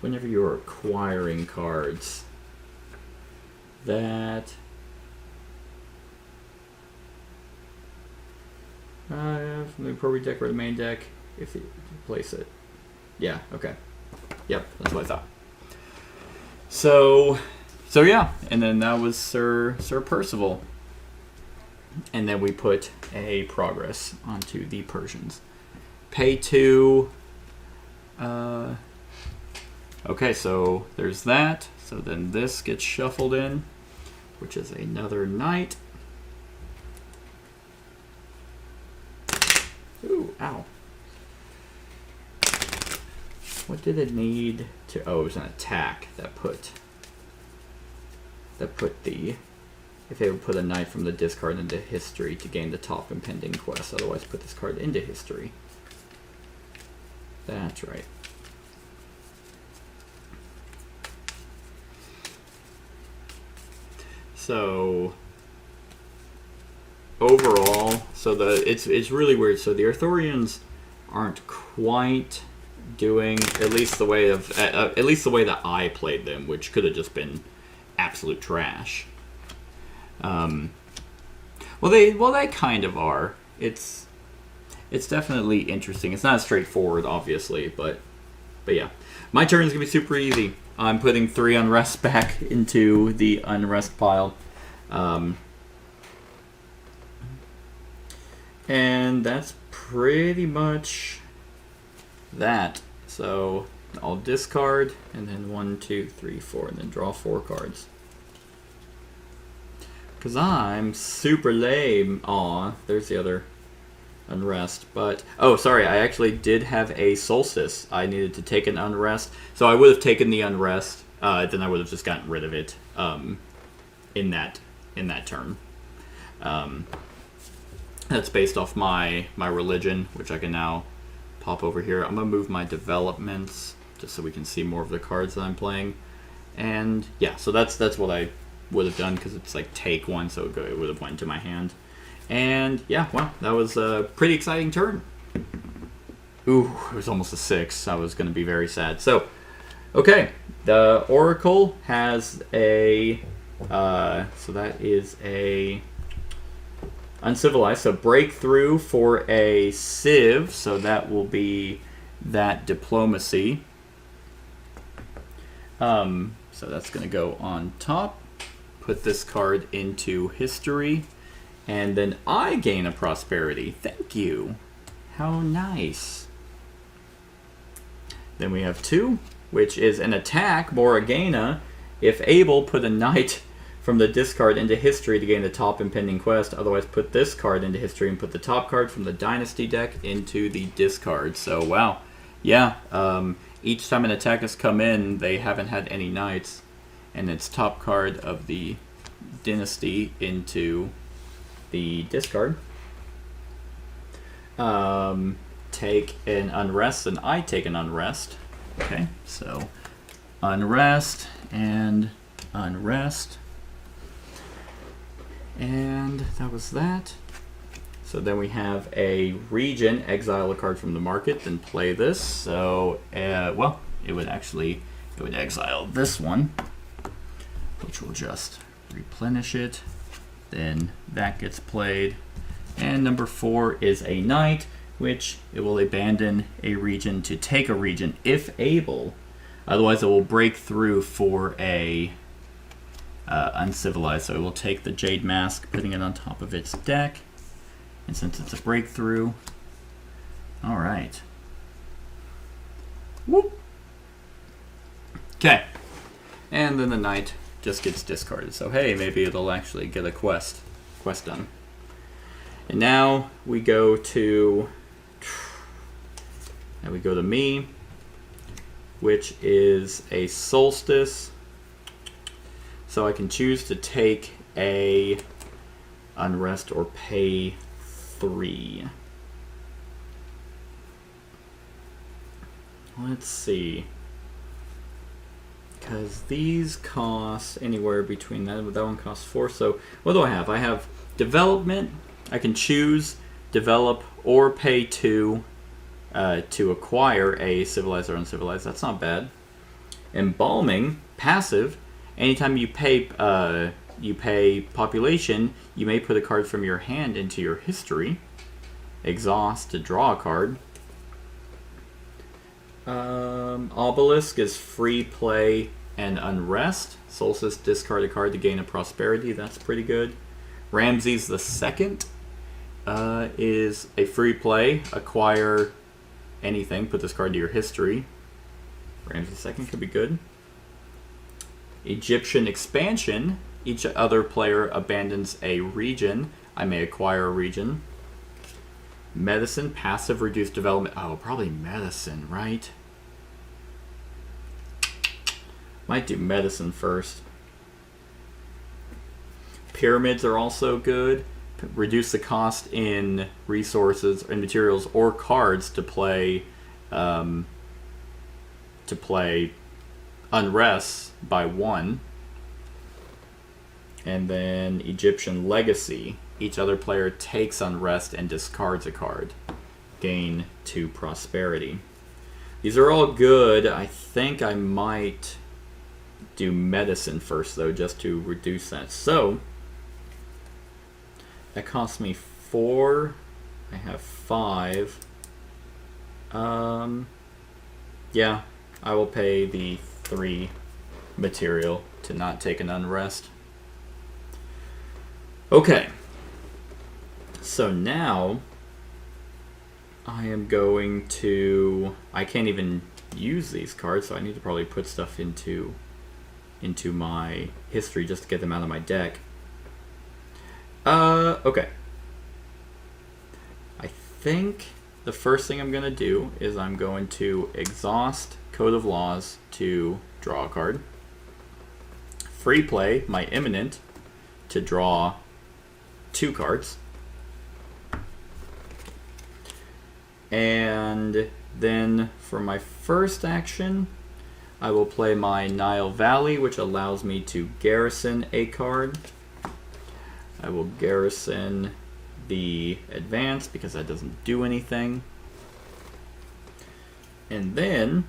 whenever you're acquiring cards, that from the appropriate deck or the main deck, if you place it. Yeah, okay. Yep, that's what I thought. So yeah, and then that was Sir Percival. And then we put a progress onto the Persians. Pay 2. Okay, so there's that. So then this gets shuffled in, which is another knight. Ooh, Ow. What did it need to... Oh, it was an attack that put the... If they would put a knight from the discard into history to gain the top impending quest, otherwise put this card into history. That's right. So overall, it's really weird. So the Arthurians aren't quite doing at least the way that I played them, which could have just been absolute trash. Well, they kind of are. It's definitely interesting. It's not straightforward, obviously, but yeah. My turn is gonna be super easy. I'm putting 3 unrest back into the unrest pile, and that's pretty much that. So I'll discard, and then 1, 2, 3, 4, and then draw 4 cards. Because I'm super lame. Aw, there's the other unrest. But, oh, sorry, I actually did have a solstice. I needed to take an unrest. So I would have taken the unrest, then I would have just gotten rid of it in that turn. That's based off my religion, which I can now pop over here. I'm going to move my developments just so we can see more of the cards that I'm playing. And, yeah, so that's what I would have done, because it's like take 1, so it would have went to my hand. And yeah, well, that was a pretty exciting turn. Ooh, it was almost a 6. I was going to be very sad. So, okay, the Oracle has a so that is a uncivilized, so breakthrough for a civ, so that will be that diplomacy. So that's going to go on top. Put this card into history, and then I gain a prosperity. Thank you. How nice. Then we have 2, which is an attack, Morgana. If able, put a knight from the discard into history to gain the top impending quest. Otherwise, put this card into history and put the top card from the dynasty deck into the discard. So, wow. Yeah, each time an attack has come in, they haven't had any knights. And its top card of the dynasty into the discard. Take an unrest, and I take an unrest. Okay, so unrest and unrest. And that was that. So then we have a region, exile a card from the market, then play this. So, well, it would exile this one, which will just replenish it. Then that gets played. And number 4 is a knight, which it will abandon a region to take a region if able. Otherwise, it will break through for a uncivilized. So it will take the Jade Mask, putting it on top of its deck. And since it's a breakthrough, all right. Whoop. Okay. And then the knight just gets discarded. So hey, maybe it'll actually get a quest done. And now we go to me, which is a solstice. So I can choose to take a unrest or pay 3. Let's see. Because these cost anywhere between that one costs 4. So what do I have? I have development. I can choose develop or pay 2 to acquire a civilized or uncivilized. That's not bad. Embalming, passive. Anytime you pay population, you may put a card from your hand into your history. Exhaust to draw a card. Obelisk is free play and unrest. Solstice, discard a card to gain a prosperity. That's pretty good. Ramses II is a free play. Acquire anything. Put this card to your history. Ramses II could be good. Egyptian expansion. Each other player abandons a region. I may acquire a region. Medicine, passive, reduced development. Oh, probably medicine, right? Might do medicine first. Pyramids are also good. Reduce the cost in resources and materials or cards to play Unrest by 1. And then Egyptian Legacy. Each other player takes Unrest and discards a card. Gain 2 prosperity. These are all good. I think I might do medicine first, though, just to reduce that. So, that costs me 4. I have 5. Yeah, I will pay the 3 material to not take an Unrest. Okay. So now I am going to... I can't even use these cards, so I need to probably put stuff into my history just to get them out of my deck. Okay. I think the first thing I'm going to do is I'm going to exhaust Code of Laws to draw a card. Free play my Imminent to draw 2 cards. And then for my first action, I will play my Nile Valley, which allows me to garrison a card. I will garrison the advance because that doesn't do anything. And then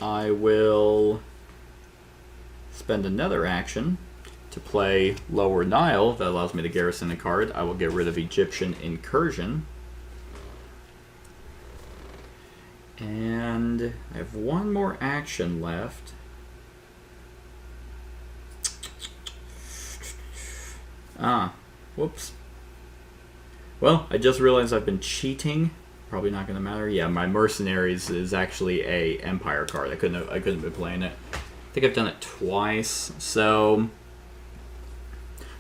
I will spend another action to play Lower Nile that allows me to garrison a card. I will get rid of Egyptian Incursion. And I have one more action left. Whoops. Well, I just realized I've been cheating. Probably not going to matter. Yeah, my Mercenaries is actually a Empire card. I couldn't have been playing it. I think I've done it twice. So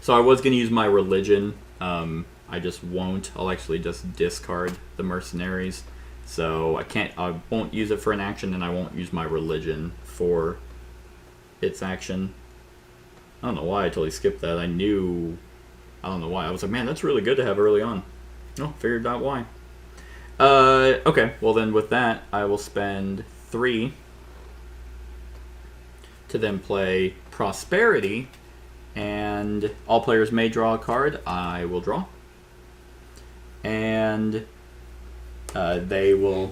I was going to use my Religion. I just won't. I'll actually just discard the Mercenaries. So I won't use it for an action, and I won't use my Religion for its action. I don't know why I totally skipped that. I don't know why. I was like, man, that's really good to have early on. Oh, figured out why. Okay, well then with that, I will spend 3 to then play Prosperity, and all players may draw a card. I will draw. And they will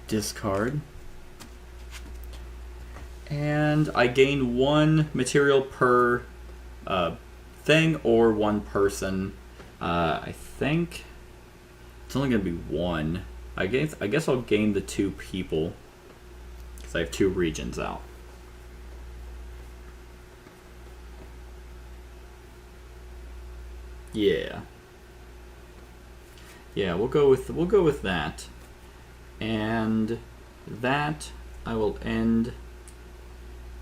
discard. And I gain 1 material per thing or 1 person. I think it's only going to be 1. I guess I'll gain the 2 people because I have 2 regions out. Yeah. Yeah, we'll go with that. And that I will end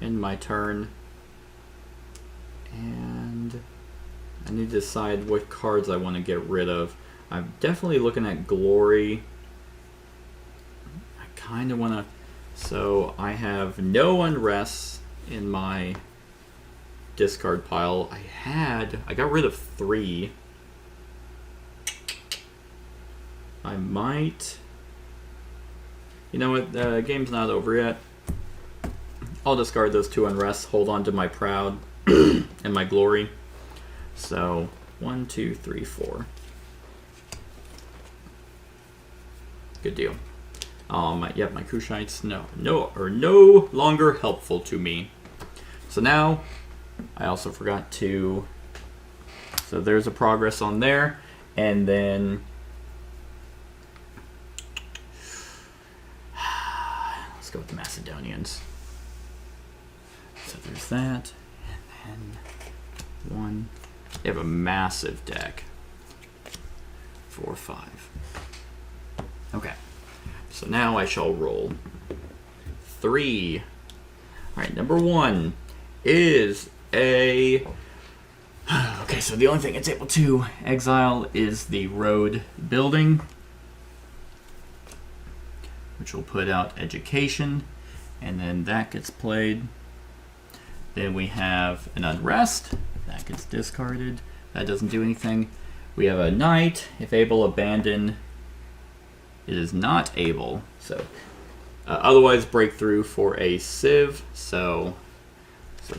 in my turn. And I need to decide what cards I want to get rid of. I'm definitely looking at Glory. I kind of want to... So I have no Unrest in my discard pile. I got rid of 3. I might... You know what? The game's not over yet. I'll discard those 2 Unrests, hold on to my Proud and my Glory. So, 1, 2, 3, 4. Good deal. My Kushites are no longer helpful to me. So now, I also forgot to... So there's a progress on there. And then... Let's go with the Macedonians. So there's that. And then 1... They have a massive deck. 4, 5. Okay. So now I shall roll 3. Alright, number 1 is a Okay, so the only thing it's able to exile is the road building, which will put out education, and then that gets played. Then we have an unrest, that gets discarded. That doesn't do anything. We have a knight, if able, abandon. It is not able, so otherwise breakthrough for a civ, so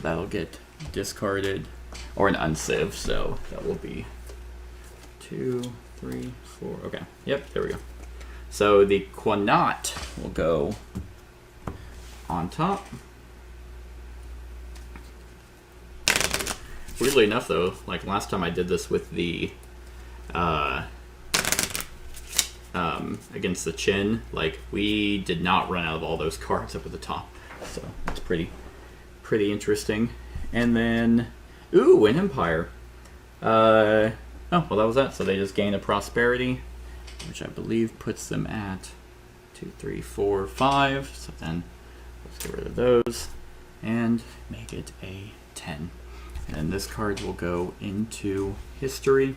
that'll get discarded, or an unciv, so that will be 2, 3, 4. Okay, yep, there we go. So the Quanat will go on top. Weirdly enough, though, like last time I did this with the against the Chin, like we did not run out of all those cards up at the top, so that's pretty interesting. And then, ooh, an Empire. Oh, well, that was that. So they just gain a prosperity, which I believe puts them at 2, 3, 4, 5. So then let's get rid of those and make it a 10. And this card will go into history.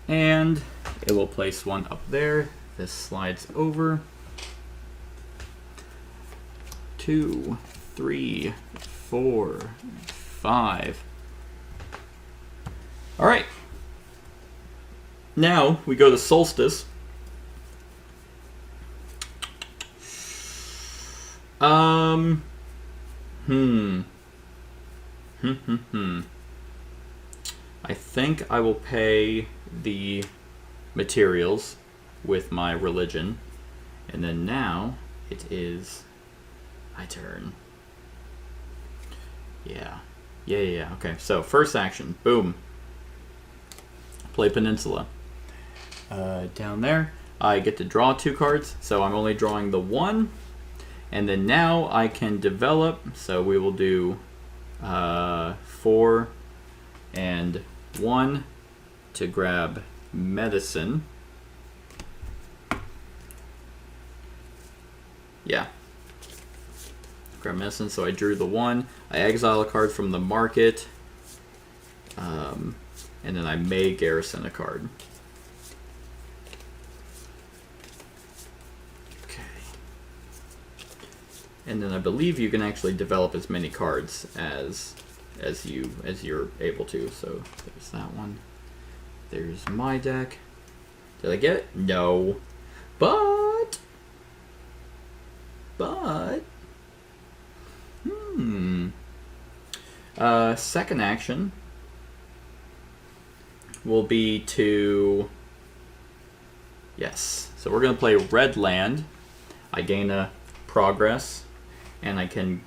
And it will place one up there. This slides over. 2, 3, 4, 5. All right. Now we go to Solstice. I think I will pay the materials with my religion, and then now it is my turn. Yeah. Okay, so first action, boom. Play Peninsula. Down there, I get to draw 2 cards, so I'm only drawing the 1. And then now I can develop, so we will do 4 and 1 to grab medicine. Yeah. Grab medicine, so I drew the 1. I exile a card from the market. And then I may garrison a card. Okay. And then I believe you can actually develop as many cards as you're able to. So there's that one. There's my deck. Did I get it? No. But second action will be to, yes, so we're going to play red land. I gain a progress, and I can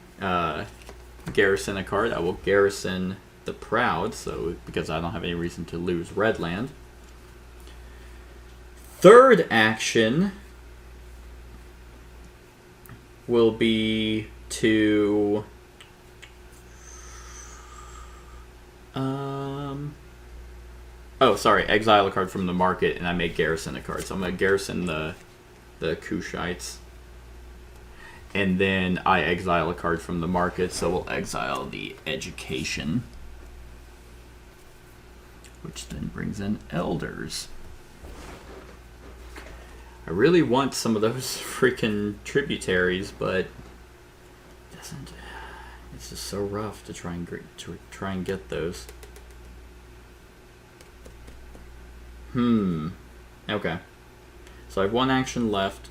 garrison a card. I will garrison the Proud, so because I don't have any reason to lose red land. Third action will be to exile a card from the market, and I may garrison a card. So I'm going to garrison the Kushites. And then I exile a card from the market, so we'll exile the Education. Which then brings in Elders. I really want some of those freaking tributaries, but it doesn't. It's just so rough to try and get those. Okay. So I have 1 action left.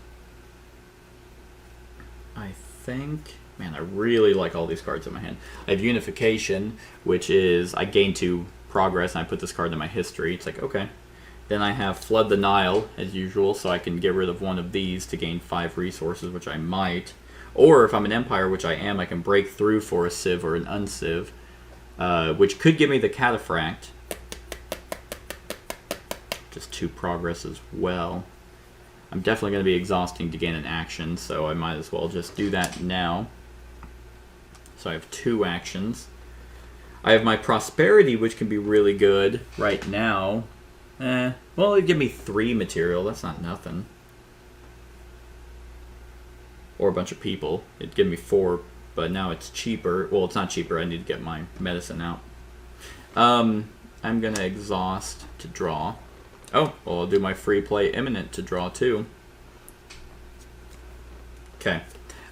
I think, man, I really like all these cards in my hand. I have Unification, which is I gain 2 progress, and I put this card in my history. It's like, okay. Then I have Flood the Nile, as usual, so I can get rid of one of these to gain 5 resources, which I might. Or if I'm an Empire, which I am, I can break through for a Civ or an Unciv, which could give me the Cataphract. Just 2 progress as well. I'm definitely going to be exhausting to gain an action, so I might as well just do that now. So I have 2 actions. I have my Prosperity, which can be really good right now. Well, it'd give me 3 material. That's not nothing. Or a bunch of people. It'd give me 4 but now it's cheaper. Well, it's not cheaper. I need to get my medicine out. I'm going to exhaust to draw. Oh, well, I'll do my free play imminent to draw too. Okay.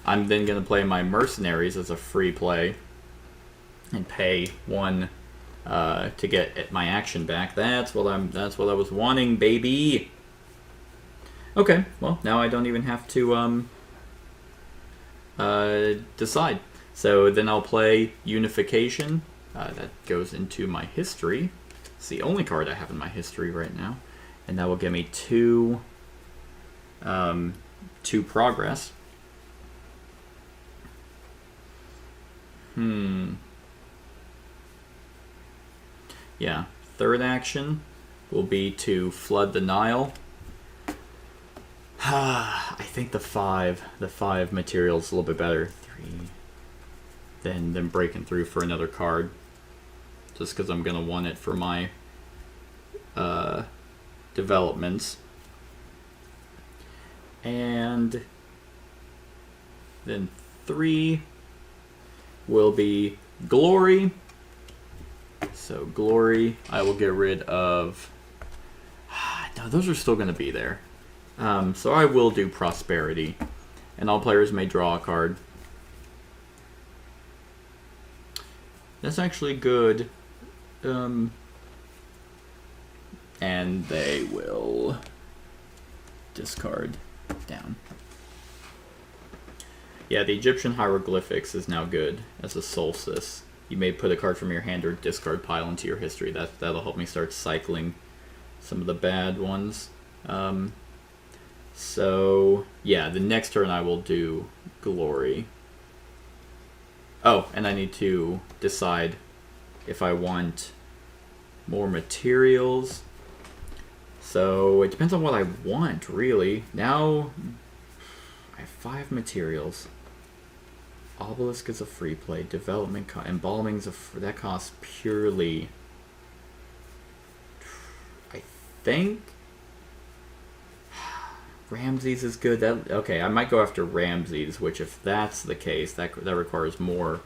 I'm then going to play my mercenaries as a free play and pay 1 to get my action back. That's what I was wanting, baby. Okay, well, now I don't even have to decide. So then I'll play Unification. That goes into my history. It's the only card I have in my history right now. And that will give me 2 progress. Yeah, third action will be to flood the Nile. I think the 5 material is a little bit better. 3, than breaking through for another card. Just because I'm gonna want it for my developments. And then 3 will be Glory. So Glory, I will get rid of. No, those are still going to be there. So I will do Prosperity, and all players may draw a card. That's actually good. And they will discard down. Yeah, the Egyptian hieroglyphics is now good as a solstice. You may put a card from your hand or discard pile into your history. That'll help me start cycling some of the bad ones. So, yeah, the next turn I will do Glory. Oh, and I need to decide if I want more materials. So, it depends on what I want, really. Now, I have 5 materials. Obelisk is a free play. Development, embalming's that costs purely. I think Ramses is good. Okay, I might go after Ramses, which if that's the case, that requires more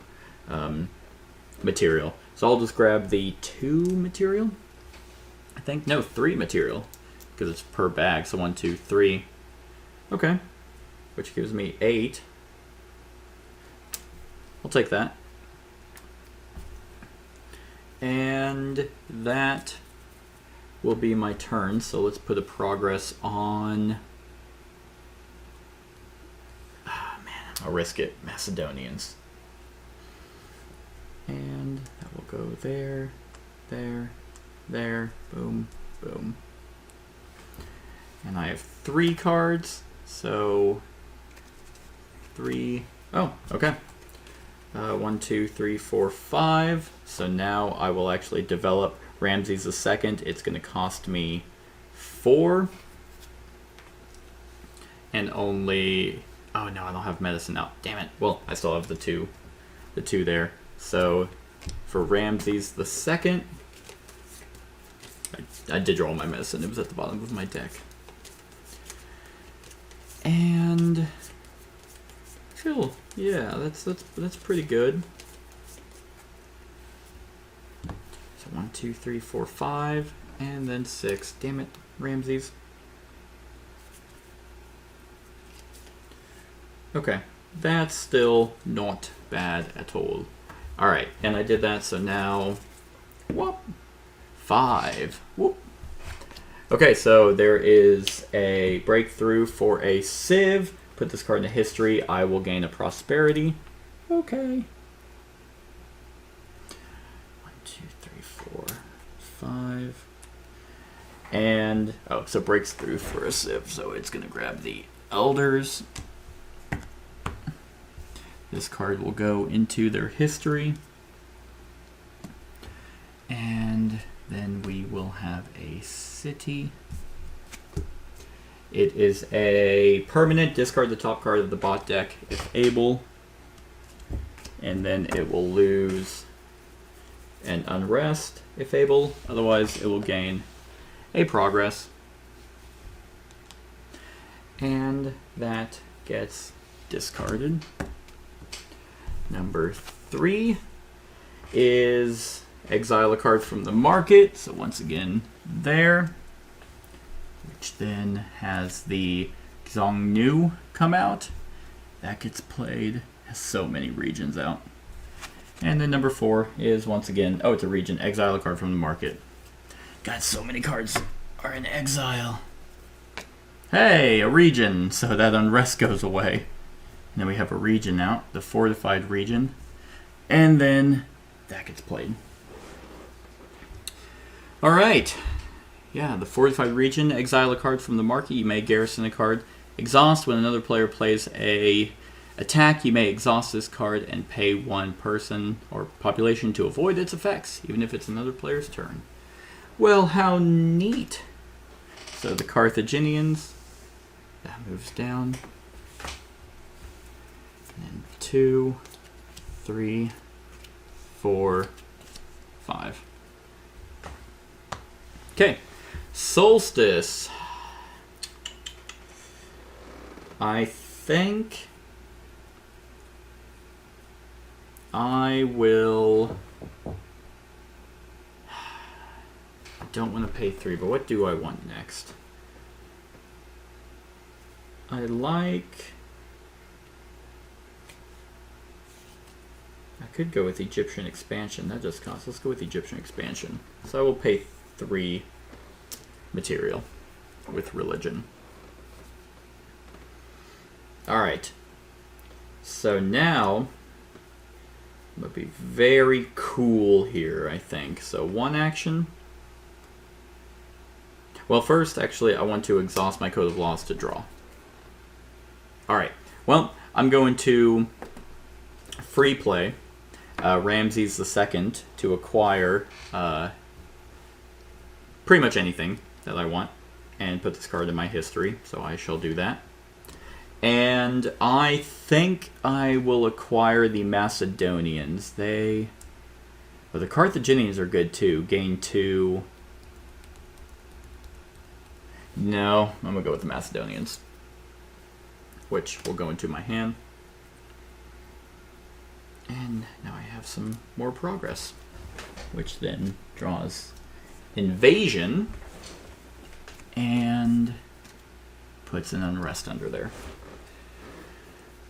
material. So I'll just grab the 2 material. I think no 3 material because it's per bag. So 1, 2, 3. Okay, which gives me 8. I'll take that. And that will be my turn. So let's put a progress on. Man, I'll risk it. Macedonians. And that will go there, there, there. Boom, boom. And I have 3 cards. So 3. Oh, okay. 1, 2, 3, 4, 5. So now I will actually develop Ramses II. It's going to cost me 4. And only. Oh no, I don't have medicine now. Damn it. Well, I still have the two there. So for Ramses II, I did draw my medicine. It was at the bottom of my deck. And cool. Yeah, that's pretty good. So 1, 2, 3, 4, 5, and then 6. Damn it, Ramses. Okay, that's still not bad at all. All right, and I did that. So now, whoop, 5. Whoop. Okay, so there is a breakthrough for a Civ. Put this card into history. I will gain a prosperity. Okay. 1, 2, 3, 4, 5. And, oh, so breaks through for a Civ. So it's going to grab the Elders. This card will go into their history. And then we will have a city. It is a permanent. Discard the top card of the bot deck if able. And then it will lose an unrest if able. Otherwise, it will gain a progress. And that gets discarded. Number 3 is exile a card from the market. So once again, there. Which then has the Xiongnu come out. That gets played. Has so many regions out. And then number 4 is once again, oh, it's a region. Exile a card from the market. God, so many cards are in exile. Hey, a region. So that unrest goes away. And then we have a region out, the fortified region. And then that gets played. All right. Yeah, the fortified region, exile a card from the market. You may garrison a card. Exhaust when another player plays a attack. You may exhaust this card and pay one person or population to avoid its effects, even if it's another player's turn. Well, how neat. So the Carthaginians, that moves down. And 2, 3, 4, 5. Okay, Solstice. I think I will... I don't want to pay 3, but what do I want next? I could go with Egyptian expansion. That just costs. Let's go with Egyptian expansion. So I will pay 3 material with religion. Alright. So now I'm going to be very cool here, I think. So 1 action. Well, first, actually, I want to exhaust my Code of Laws to draw. Alright. Well, I'm going to free play Ramses II to acquire pretty much anything that I want and put this card in my history, so I shall do that. And I think I will acquire the Macedonians. Well, the Carthaginians are good too. Gain 2. No, I'm going to go with the Macedonians, which will go into my hand. And now I have some more progress, which then draws invasion and puts an unrest under there.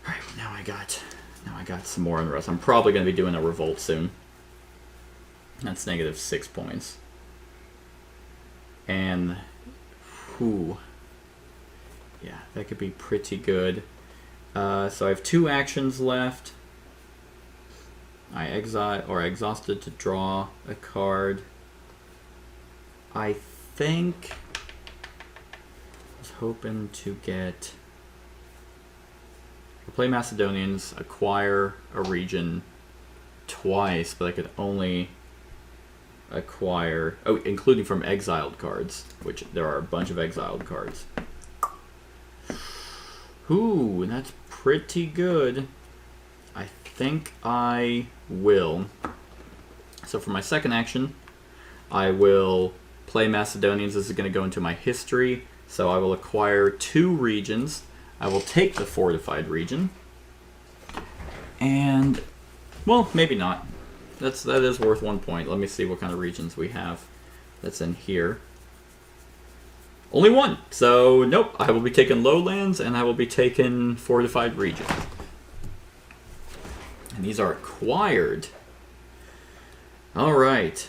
All right, now I got some more unrest. I'm probably going to be doing a revolt soon. That's -6 points. And whew, yeah, that could be pretty good. So I have 2 actions left. I exhausted to draw a card. I think I was hoping to get... play Macedonians, acquire a region twice, but I could only acquire... oh, including from exiled cards, which there are a bunch of exiled cards. Ooh, that's pretty good. I think I will. So for my second action, I will play Macedonians. This is going to go into my history. So I will acquire 2 regions. I will take the fortified region. And, well, maybe not. That is worth 1 point. Let me see what kind of regions we have that's in here. Only 1. So, nope. I will be taking lowlands, and I will be taking fortified regions. And these are acquired. All right.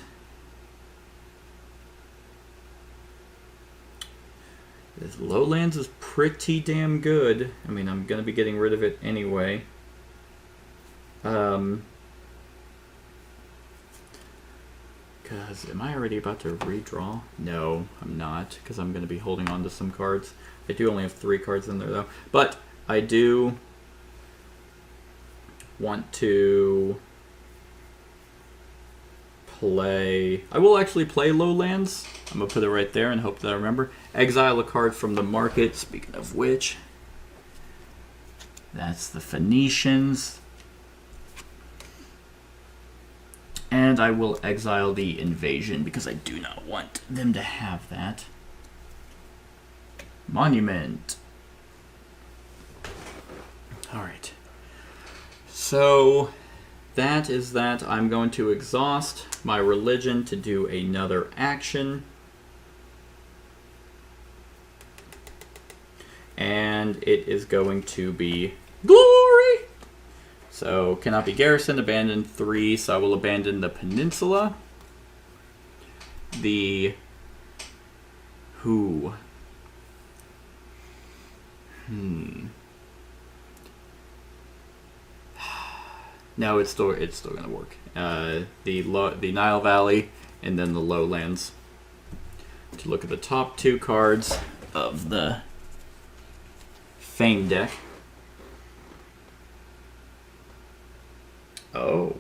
This lowlands is pretty damn good. I mean, I'm going to be getting rid of it anyway. Because, am I already about to redraw? No, I'm not, because I'm going to be holding on to some cards. I do only have 3 cards in there, though. But I do want to play... I will actually play lowlands. I'm going to put it right there and hope that I remember. Exile a card from the market, speaking of which. That's the Phoenicians. And I will exile the invasion because I do not want them to have that. Monument. Alright. So that is that. I'm going to exhaust my religion to do another action. And it is going to be glory. So cannot be garrisoned, abandon 3, so I will abandon the peninsula. The who? No, it's still gonna work. The Nile Valley and then the lowlands. To look at the top 2 cards of the Fame deck. Oh,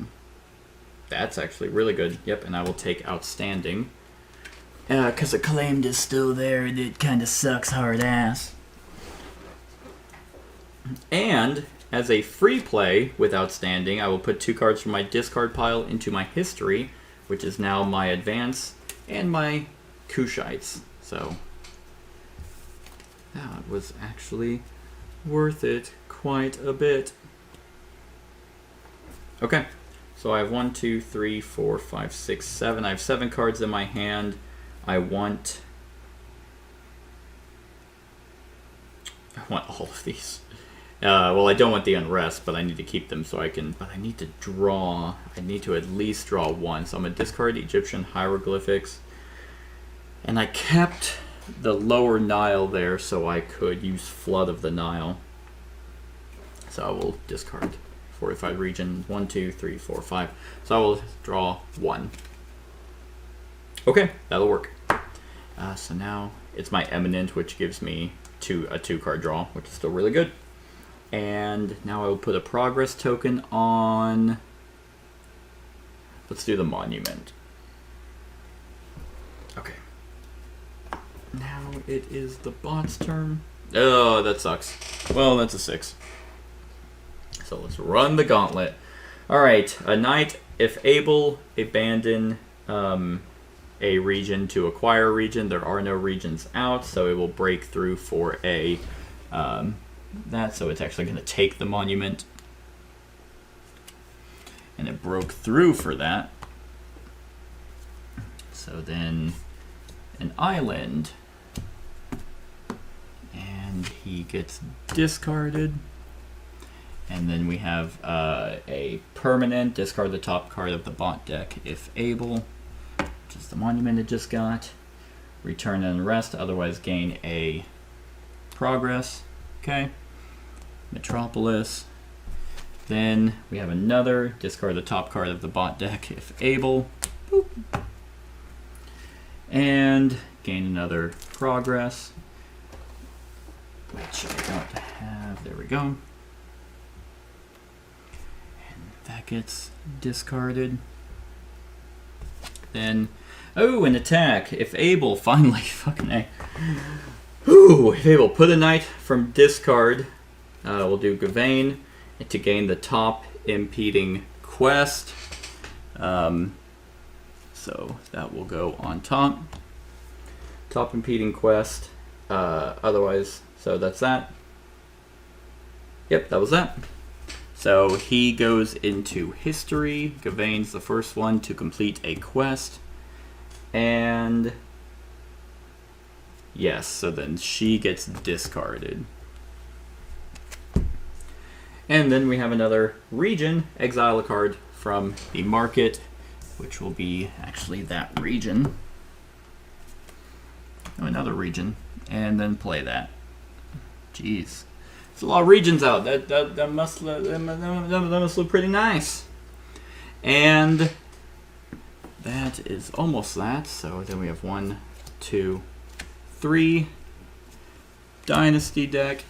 that's actually really good. Yep, and I will take Outstanding. Because Acclaimed is still there, and it kind of sucks hard ass. And as a free play with Outstanding, I will put 2 cards from my discard pile into my history, which is now my advance and my Kushites. So that was actually worth it quite a bit. Okay, so I have 1, 2, 3, 4, 5, 6, 7. I have 7 cards in my hand. I want all of these. Well, I don't want the Unrest, but I need to keep them so I can... But I need to draw... I need to at least draw 1. So I'm going to discard Egyptian Hieroglyphics. And I kept the lower Nile there so I could use Flood of the Nile. So I will discard Fortified Region 1, 2, 3, 4, 5. So I will draw 1. Okay, that'll work. So now it's my Eminent, which gives me a 2-card draw, which is still really good. And now I will put a progress token on... Let's do the Monument. Okay. Now it is the bot's turn. Oh, that sucks. Well, that's a 6. So let's run the gauntlet. Alright, a knight, if able, abandon a region to acquire a region. There are no regions out, so it will break through for a... so it's actually going to take the monument. And it broke through for that. So then an island. And he gets discarded. And then we have a permanent. Discard the top card of the bot deck if able. Which is the monument it just got. Return an Unrest, otherwise gain a progress. Okay. Metropolis. Then we have another. Discard the top card of the bot deck if able. Boop. And gain another progress. Which I don't have. There we go. And that gets discarded. Then, oh, an attack. If able, finally, fucking A. Ooh, if able, put a knight from discard. We'll do Gavain to gain the top impeding quest. So that will go on top. Top impeding quest. Otherwise, so that's that. Yep, that was that. So he goes into history. Gavain's the first one to complete a quest. And yes, so then she gets discarded. And then we have another region. Exile a card from the market, which will be actually that region. Oh, another region. And then play that. Jeez. There's a lot of regions out. That must look pretty nice. And that is almost that. So then we have 1, 2, 3. Dynasty deck.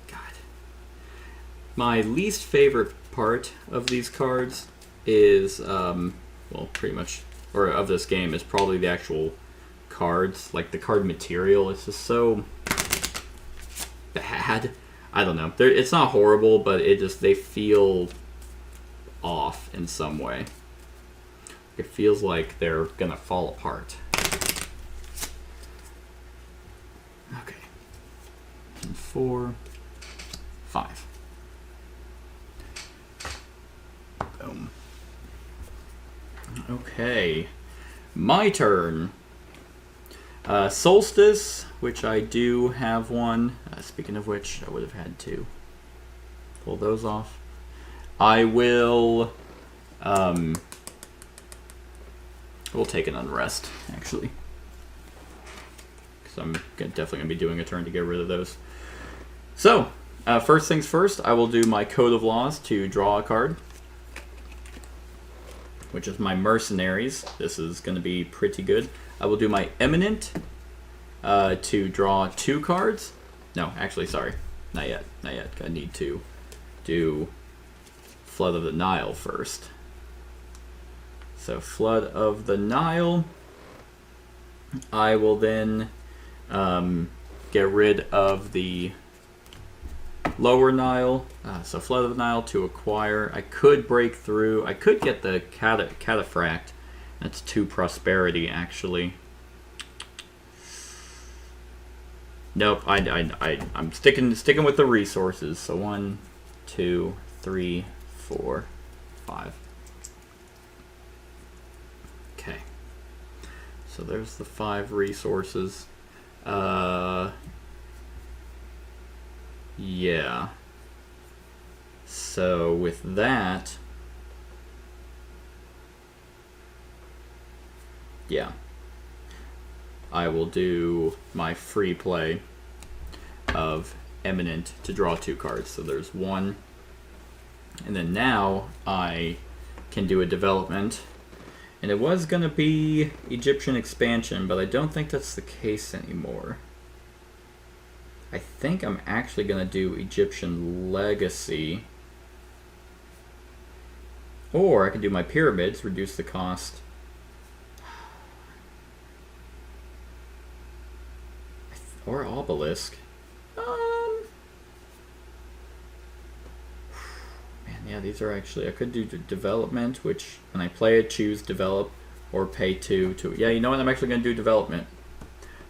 God. My least favorite part of these cards is, well, pretty much, or of this game, is probably the actual cards. Like the card material, it's just so bad. I don't know. It's not horrible, but they feel off in some way. It feels like they're gonna fall apart. Okay. 4, 5. Boom. Okay. My turn. Solstice, which I do have one. Speaking of which, I would have had to pull those off. I will... we'll take an unrest, actually. Because I'm definitely going to be doing a turn to get rid of those. So, first things first, I will do my Code of Laws to draw a card, which is my Mercenaries. This is going to be pretty good. I will do my Eminent to draw 2 cards. No, actually, sorry. Not yet. Not yet. I need to do Flood of the Nile first. So, Flood of the Nile. I will then get rid of the Lower Nile. So, Flood of the Nile to acquire. I could break through. I could get the Cataphract. That's 2 prosperity, actually. Nope, I'm sticking with the resources. So 1, 2, 3, 4, 5. Okay. So there's the 5 resources. Yeah. So with that, yeah, I will do my free play of Eminent to draw 2 cards. So there's 1. And then now I can do a development. And it was going to be Egyptian expansion, but I don't think that's the case anymore. I think I'm actually going to do Egyptian legacy. Or I can do my pyramids, reduce the cost. Or obelisk. Man, yeah, these are actually... I could do development, which when I play it, choose develop, or pay 2 to... Yeah, you know what? I'm actually going to do development.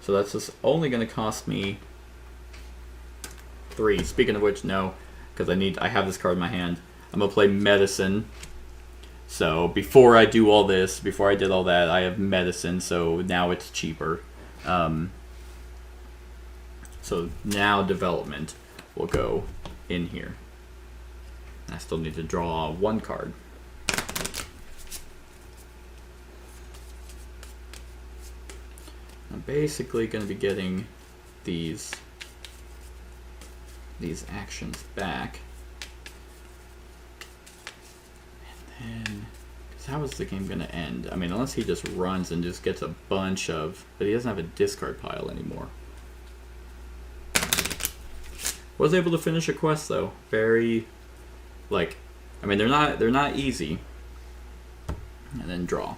So that's just only going to cost me 3. Speaking of which, no, because I have this card in my hand. I'm going to play medicine. So before I do all this, before I did all that, I have medicine, so now it's cheaper. So now development will go in here. I still need to draw 1 card. I'm basically going to be getting these actions back. And then, because how is the game going to end? I mean, unless he just runs and just gets a bunch of... But he doesn't have a discard pile anymore. Was able to finish a quest though. Very, like, I mean, they're not easy. And then draw.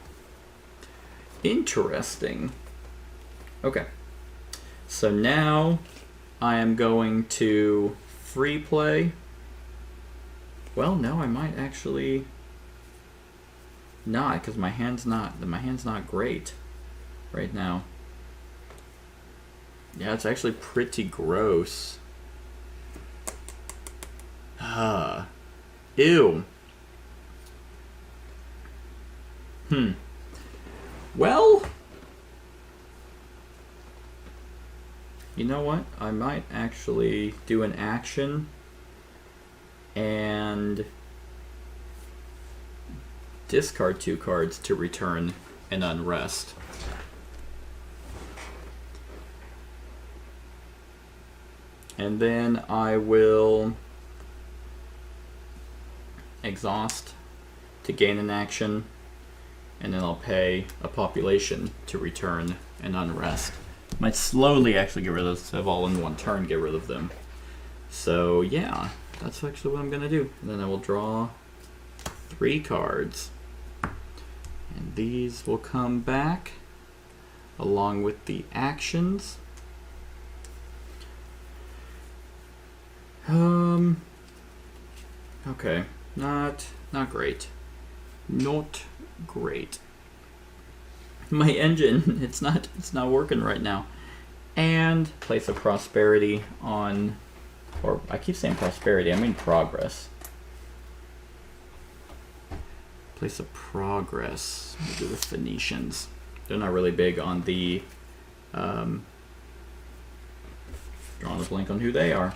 Interesting. Okay. So now I am going to free play. Well, no, I might actually not, because my hand's not great right now. Yeah, it's actually pretty gross. Ew. Well, you know what? I might actually do an action and discard 2 cards to return an unrest. And then I will exhaust to gain an action, and then I'll pay a population to return an unrest. Might slowly actually get rid of those instead of all in one turn get rid of them. So yeah, that's actually what I'm gonna do. And then I will draw 3 cards. And these will come back along with the actions. Okay. Not great. Not great. My engine, it's not working right now. And place a prosperity on Or I keep saying prosperity, I mean progress. Place of progress. We'll do the Phoenicians. They're not really big on the... drawing a blank on who they are.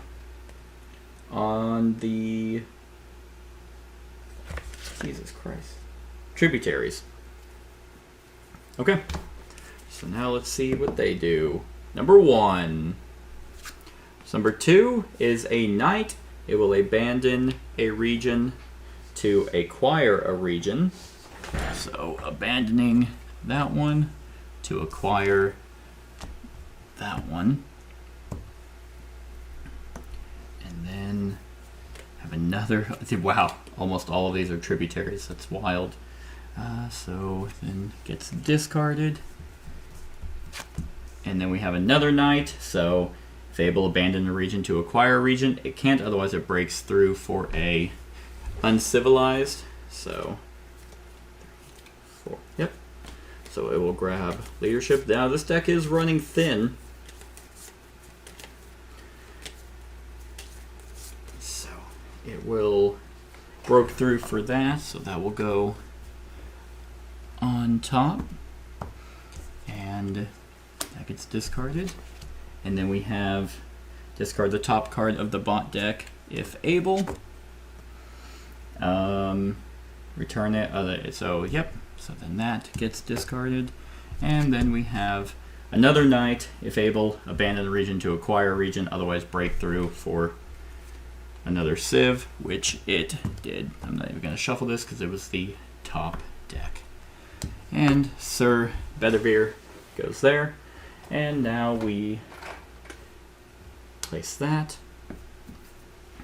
On the... Jesus Christ. Tributaries. Okay. So now let's see what they do. Number 1. Number 2 is a knight. It will abandon a region to acquire a region. So abandoning that one to acquire that one. And then have another. Wow, almost all of these are tributaries. That's wild. So then gets discarded. And then we have another knight. So if able, abandon a region to acquire a region. It can't, otherwise it breaks through for a uncivilized. So 4. Yep. So it will grab leadership. Now this deck is running thin. So it will broke through for that. So that will go on top. And that gets discarded. And then we have discard the top card of the bot deck if able. Return it. So yep. So then that gets discarded. And then we have another knight if able. Abandon a region to acquire a region. Otherwise break through for another civ, which it did. I'm not even going to shuffle this because it was the top deck. And Sir Guinevere goes there. And now we place that.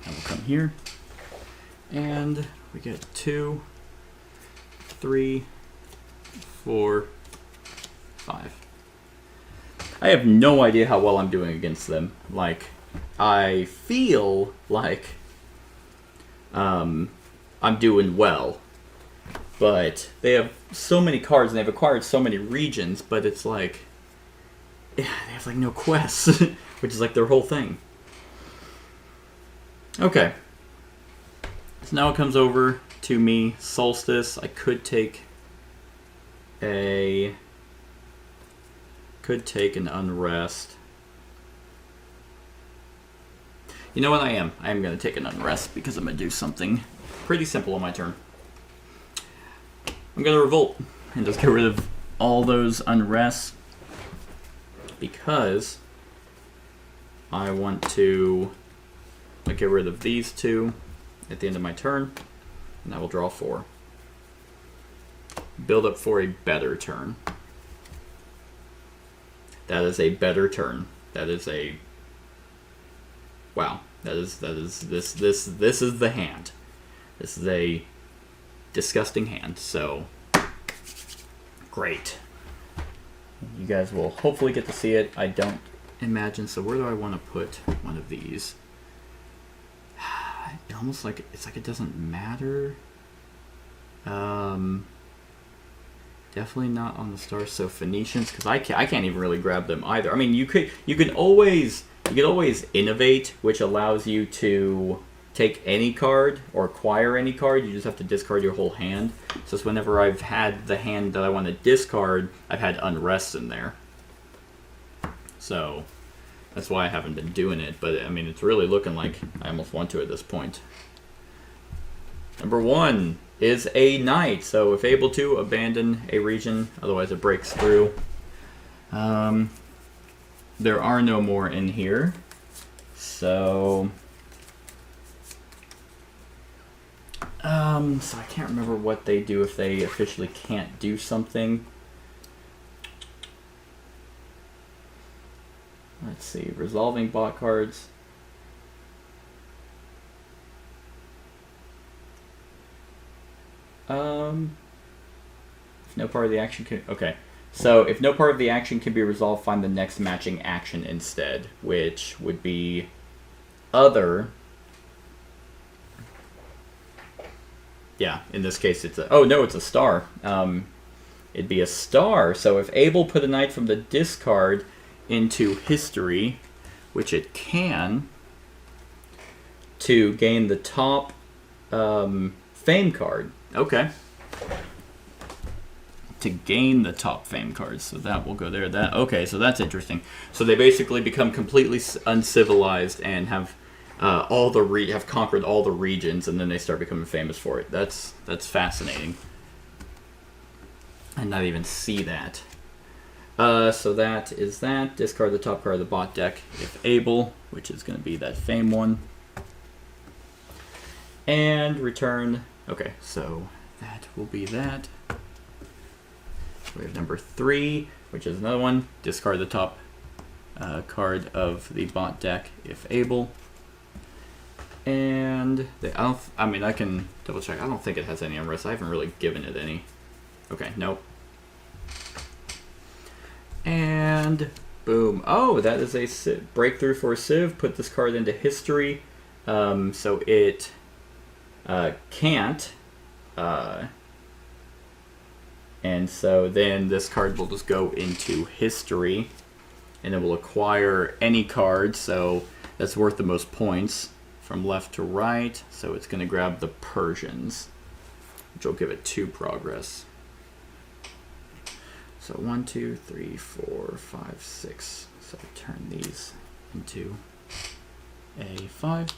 That will come here. And we get 2, 3, 4, 5. I have no idea how well I'm doing against them. Like, I feel like I'm doing well. But they have so many cards and they've acquired so many regions, but it's like, yeah, they have like no quests, which is like their whole thing. Okay. So now it comes over to me, Solstice. I could take an unrest. You know what I am? I am going to take an unrest because I'm going to do something pretty simple on my turn. I'm going to revolt and just get rid of all those unrests because I want to get rid of these 2 at the end of my turn, and I will draw 4. Build up for a better turn. That is a better turn. That is a... Wow. This is the hand. This is a disgusting hand, so great. You guys will hopefully get to see it. I don't imagine, so where do I want to put one of these? It almost like it's like it doesn't matter. Definitely not on the stars. So Phoenicians, because I can't even really grab them either. I mean, you could always innovate, which allows you to take any card or acquire any card. You just have to discard your whole hand. So it's whenever I've had the hand that I want to discard, I've had unrest in there. So that's why I haven't been doing it. But I mean, it's really looking like I almost want to at this point. Number 1 is a knight. So if able to, abandon a region. Otherwise it breaks through. There are no more in here. So... so I can't remember what they do if they officially can't do something. Let's see, resolving bot cards. If no part of the action can... Okay. So, if no part of the action can be resolved, find the next matching action instead, which would be other... Yeah, in this case it's a... Oh, no, it's a star. It'd be a star. So if able, put a knight from the discard into history, which it can. to gain the top fame card. Okay. To gain the top fame cards, so that will go there. Okay, so that's interesting. So they basically become completely uncivilized and have have conquered all the regions, and then they start becoming famous for it. That's fascinating. I not even see that. So that is that. Discard the top card of the bot deck if able, which is going to be that fame one, and return. Okay, so that will be that. We have number 3, which is another one. Discard the top card of the bot deck if able. And I can double check. I don't think it has any unrest. I haven't really given it any. Okay, nope. And boom. Oh, that is a breakthrough for a Civ. Put this card into history. So it can't. And so then this card will just go into history, and it will acquire any card, so that's worth the most points from left to right. So it's going to grab the Persians, which will give it 2 progress. So 1, 2, 3, 4, 5, 6. So turn these into a 5.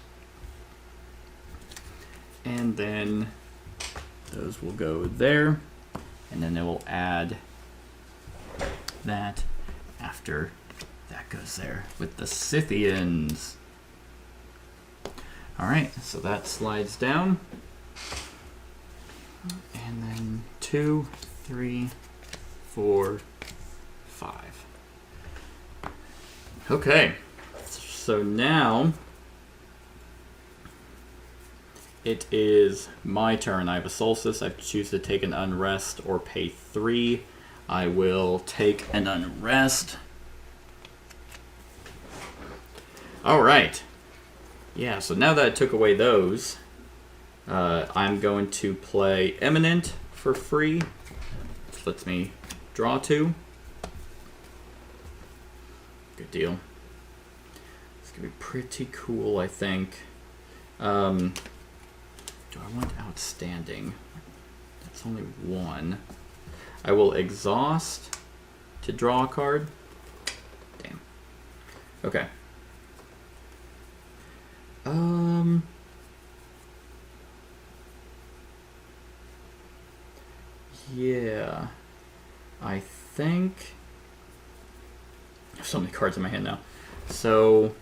And then those will go there. And then it will add that after that goes there with the Scythians. Alright, so that slides down. And then 2, 3, 4, 5. Okay, so now it is my turn. I have a Solstice. I have to choose to take an Unrest or pay 3. I will take an Unrest. Alright. Yeah, so now that I took away those, I'm going to play Eminent for free, which lets me draw 2. Good deal. It's going to be pretty cool, I think. Do I want Outstanding? That's only 1. I will Exhaust to draw a card. Damn. Okay. Yeah. I think I have so many cards in my hand now. So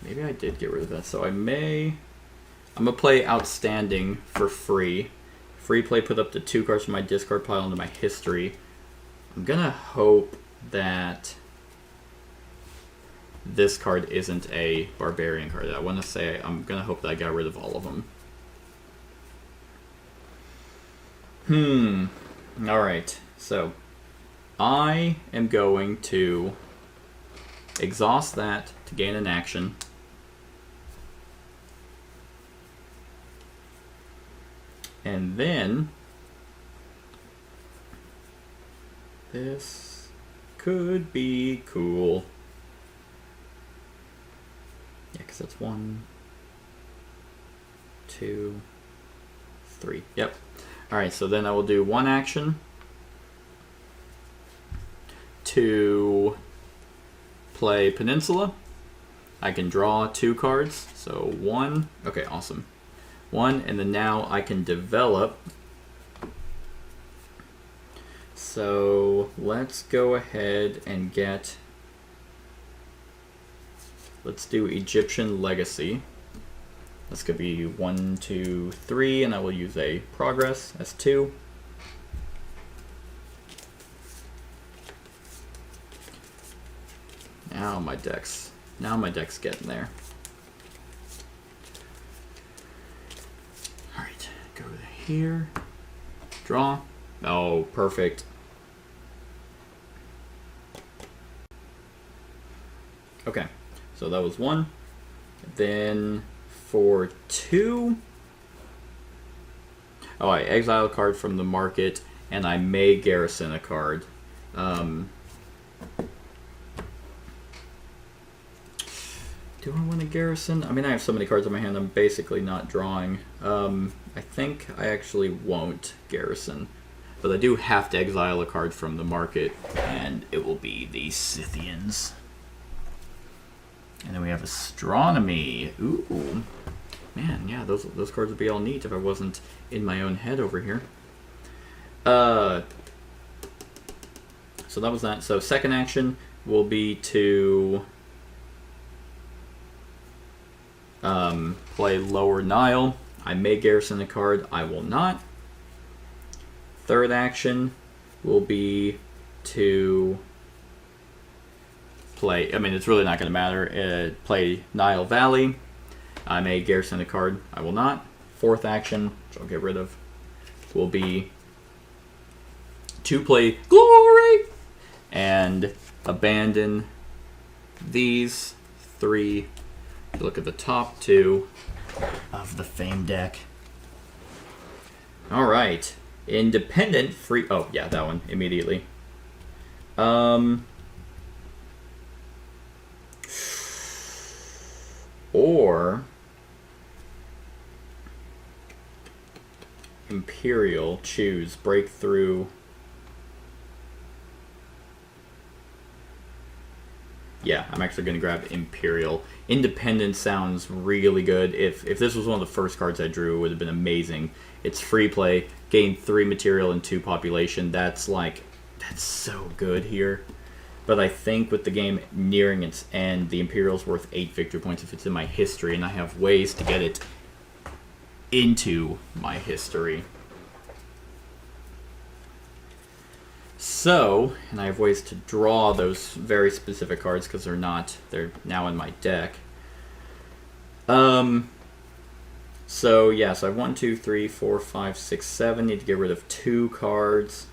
maybe I did get rid of that. So I'm going to play Outstanding for free. Free play, put up to 2 cards from my discard pile into my history. I'm going to hope that this card isn't a barbarian card. I want to say I'm going to hope that I got rid of all of them. Alright, so I am going to exhaust that to gain an action. And then this could be cool. Yeah, because that's 1, 2, 3. Yep. Alright, so then I will do 1 action to play Peninsula. I can draw 2 cards. So 1. Okay, awesome. 1, and then now I can develop. So let's go ahead and let's do Egyptian Legacy. This could be 1, 2, 3, and I will use a progress as 2. Now my deck's getting there. Alright, go here. Draw. Oh, perfect. Okay, so that was 1. Then for 2, I exile a card from the market, and I may garrison a card. Do I want to garrison? I mean, I have so many cards in my hand, I'm basically not drawing. I think I actually won't garrison. But I do have to exile a card from the market, and it will be the Scythians. And then we have Astronomy. Ooh. Man, yeah, those cards would be all neat if I wasn't in my own head over here. So that was that. So second action will be to play Lower Nile. I may garrison a card, I will not. Third action will be to play, I mean, it's really not going to matter, play Nile Valley. I may garrison a card, I will not. Fourth action, which I'll get rid of, will be to play Glory and abandon these three. Look at the top two of the Fame deck. Alright. Independent, free... Oh, yeah, that one, immediately. Or... Imperial, choose, breakthrough... Yeah, I'm actually going to grab Imperial. Independent sounds really good. If this was one of the first cards I drew, it would have been amazing. It's free play, gain 3 material and 2 population. That's so good here. But I think with the game nearing its end, the Imperial's worth 8 victory points if it's in my history, and I have ways to get it into my history. So, and I have ways to draw those very specific cards because they're now in my deck. So yeah, so I have 1, 2, 3, 4, 5, 6, 7. Need to get rid of 2 cards.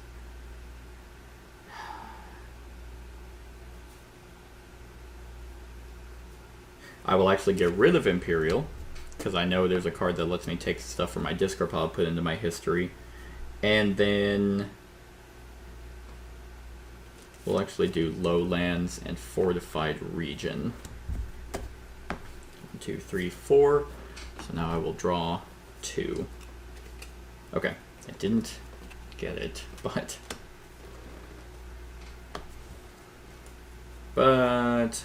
I will actually get rid of Imperial because I know there's a card that lets me take stuff from my discard pile, put into my history, and then we'll actually do Lowlands and Fortified Region. 1, 2, 3, 4. So now I will draw 2. Okay, I didn't get it, but that's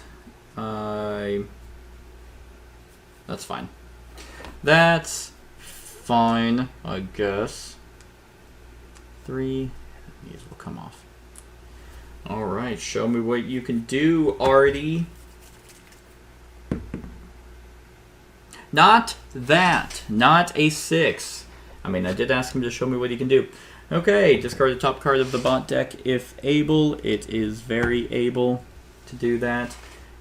fine. That's fine, I guess. 3, these will come off. Alright, show me what you can do, Artie. Not that. Not a 6. I mean, I did ask him to show me what he can do. Okay, discard the top card of the bot deck if able. It is very able to do that.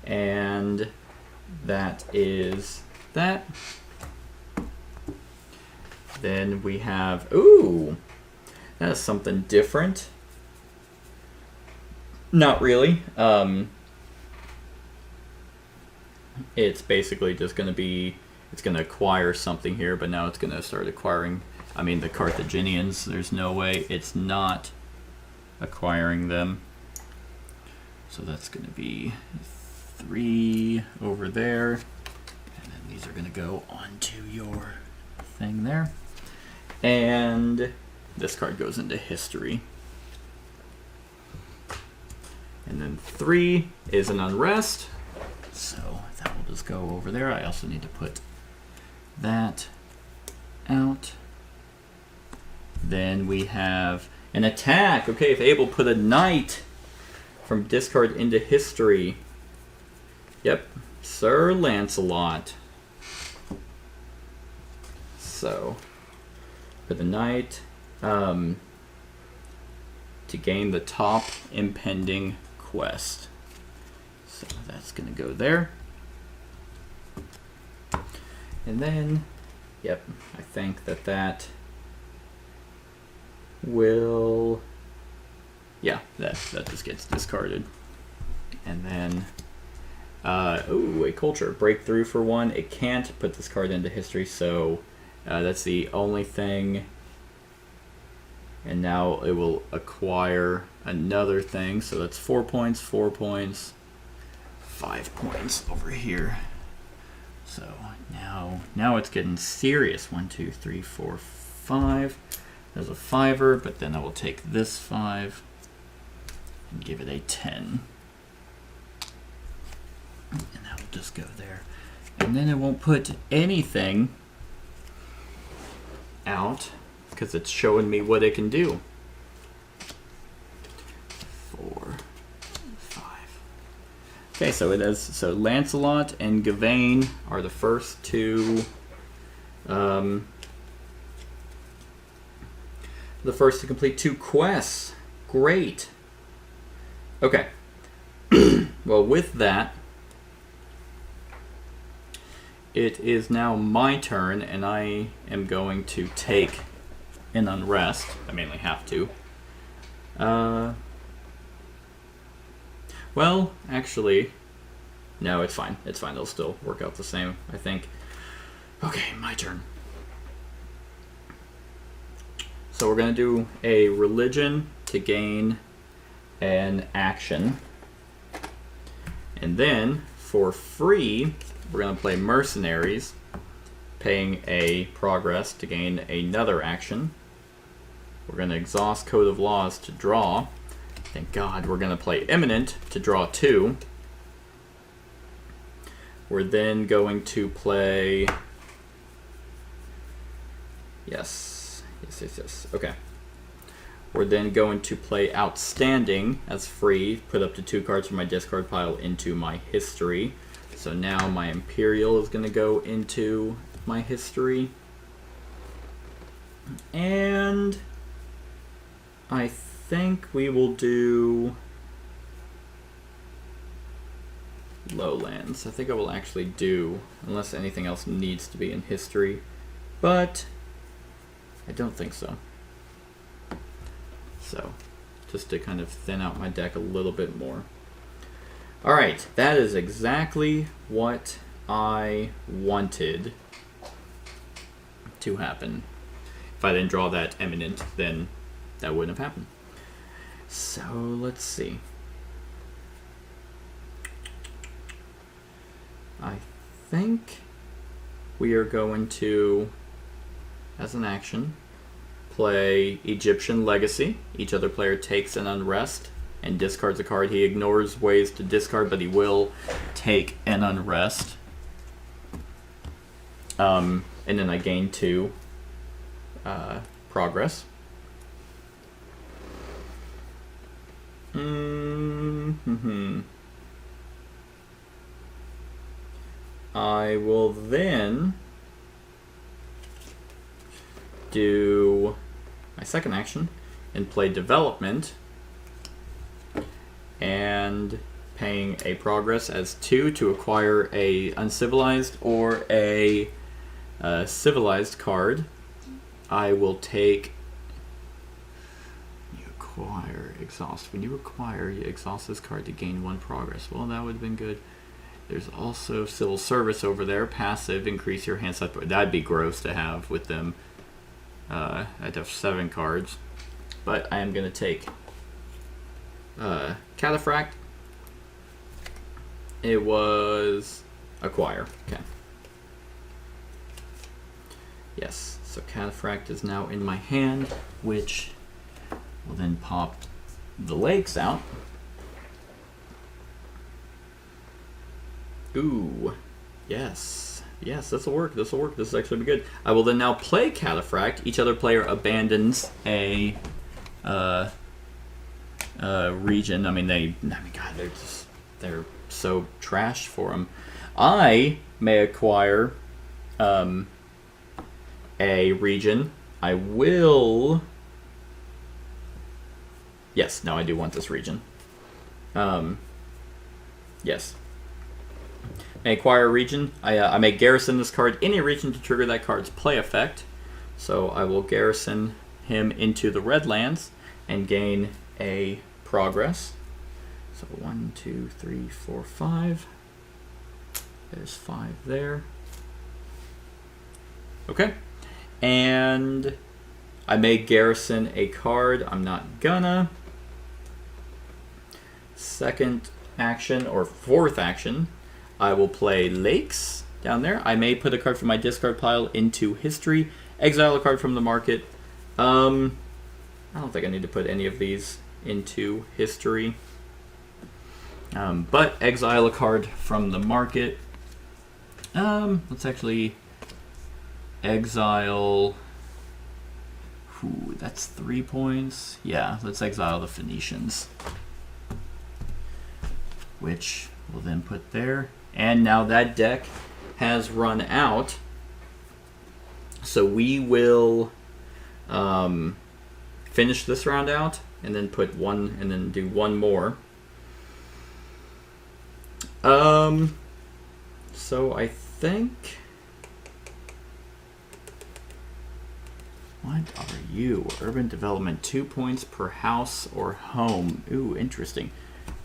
And that is that. Then we have... Ooh! That is something different. Not really. It's basically just going to be... It's going to acquire something here, but now it's going to start acquiring... I mean, the Carthaginians, there's no way it's not acquiring them. So that's going to be 3 over there. And then these are going to go onto your thing there. And this card goes into history. And then 3 is an unrest. So that will just go over there. I also need to put that out. Then we have an attack. Okay, if able, put a knight from discard into history. Yep, Sir Lancelot. So, put the knight to gain the top impending quest. So that's going to go there. And then, yep, I think that will, yeah, that just gets discarded. And then, ooh, a culture. Breakthrough for 1. It can't put this card into history, so that's the only thing. And now it will acquire another thing, so that's 4 points, 4 points, 5 points over here. So now it's getting serious. 1, 2, 3, 4, 5. There's a 5-er, but then I will take this 5 and give it a 10. And that will just go there. And then it won't put anything out because it's showing me what it can do. 4, 5. Okay, so it is. So Lancelot and Gawain are the first two. The first to complete 2 quests. Great. Okay. Well, with that, it is now my turn, and I am going to take an unrest. I mainly have to. Well, actually, no, it's fine. It's fine. It'll still work out the same, I think. Okay, my turn. So we're going to do a religion to gain an action. And then, for free, we're going to play mercenaries, paying a progress to gain another action. We're going to exhaust Code of Laws to draw. Thank God. We're going to play Imminent to draw 2. We're then going to play... Yes. Okay. We're then going to play Outstanding as free, put up to 2 cards from my discard pile into my history. So now my Imperial is going to go into my history. And I think we will do Lowlands. I think I will actually do, unless anything else needs to be in history. But I don't think so. So, just to kind of thin out my deck a little bit more. Alright, that is exactly what I wanted to happen. If I didn't draw that Eminent, then that wouldn't have happened. So, let's see. I think we are going to, as an action, play Egyptian Legacy. Each other player takes an unrest and discards a card. He ignores ways to discard, but he will take an unrest. And then I gain 2 progress. I will then do my second action and play Development, and paying a progress as 2 to acquire a uncivilized or a civilized card. I will take... You acquire exhaust. When you acquire, you exhaust this card to gain 1 progress. Well, that would have been good. There's also Civil Service over there. Passive, increase your hand size. That'd be gross to have with them. I'd have 7 cards. But I am going to take Cataphract. It was Acquire. Okay. Yes, so Cataphract is now in my hand, which will then pop the lakes out. Ooh, yes. Yes, this will work. This will work. This is actually be good. I will then now play Cataphract. Each other player abandons a region. God, they're so trash for them. I may acquire a region. I will. Yes, no, I do want this region. Yes. May acquire a region. I may garrison this card any region to trigger that card's play effect. So I will garrison him into the Redlands and gain a progress. So 1, 2, 3, 4, 5. There's 5 there. Okay. And I may garrison a card. I'm not gonna. Second action, or fourth action, I will play Lakes down there. I may put a card from my discard pile into history, exile a card from the market. I don't think I need to put any of these into history. But exile a card from the market. Let's actually exile. Ooh, that's 3 points. Yeah, let's exile the Phoenicians, which we'll then put there. And now that deck has run out, so we will finish this round out and then put one and then do one more. So I think, what are you? Urban development, 2 points per house or home. Ooh, interesting.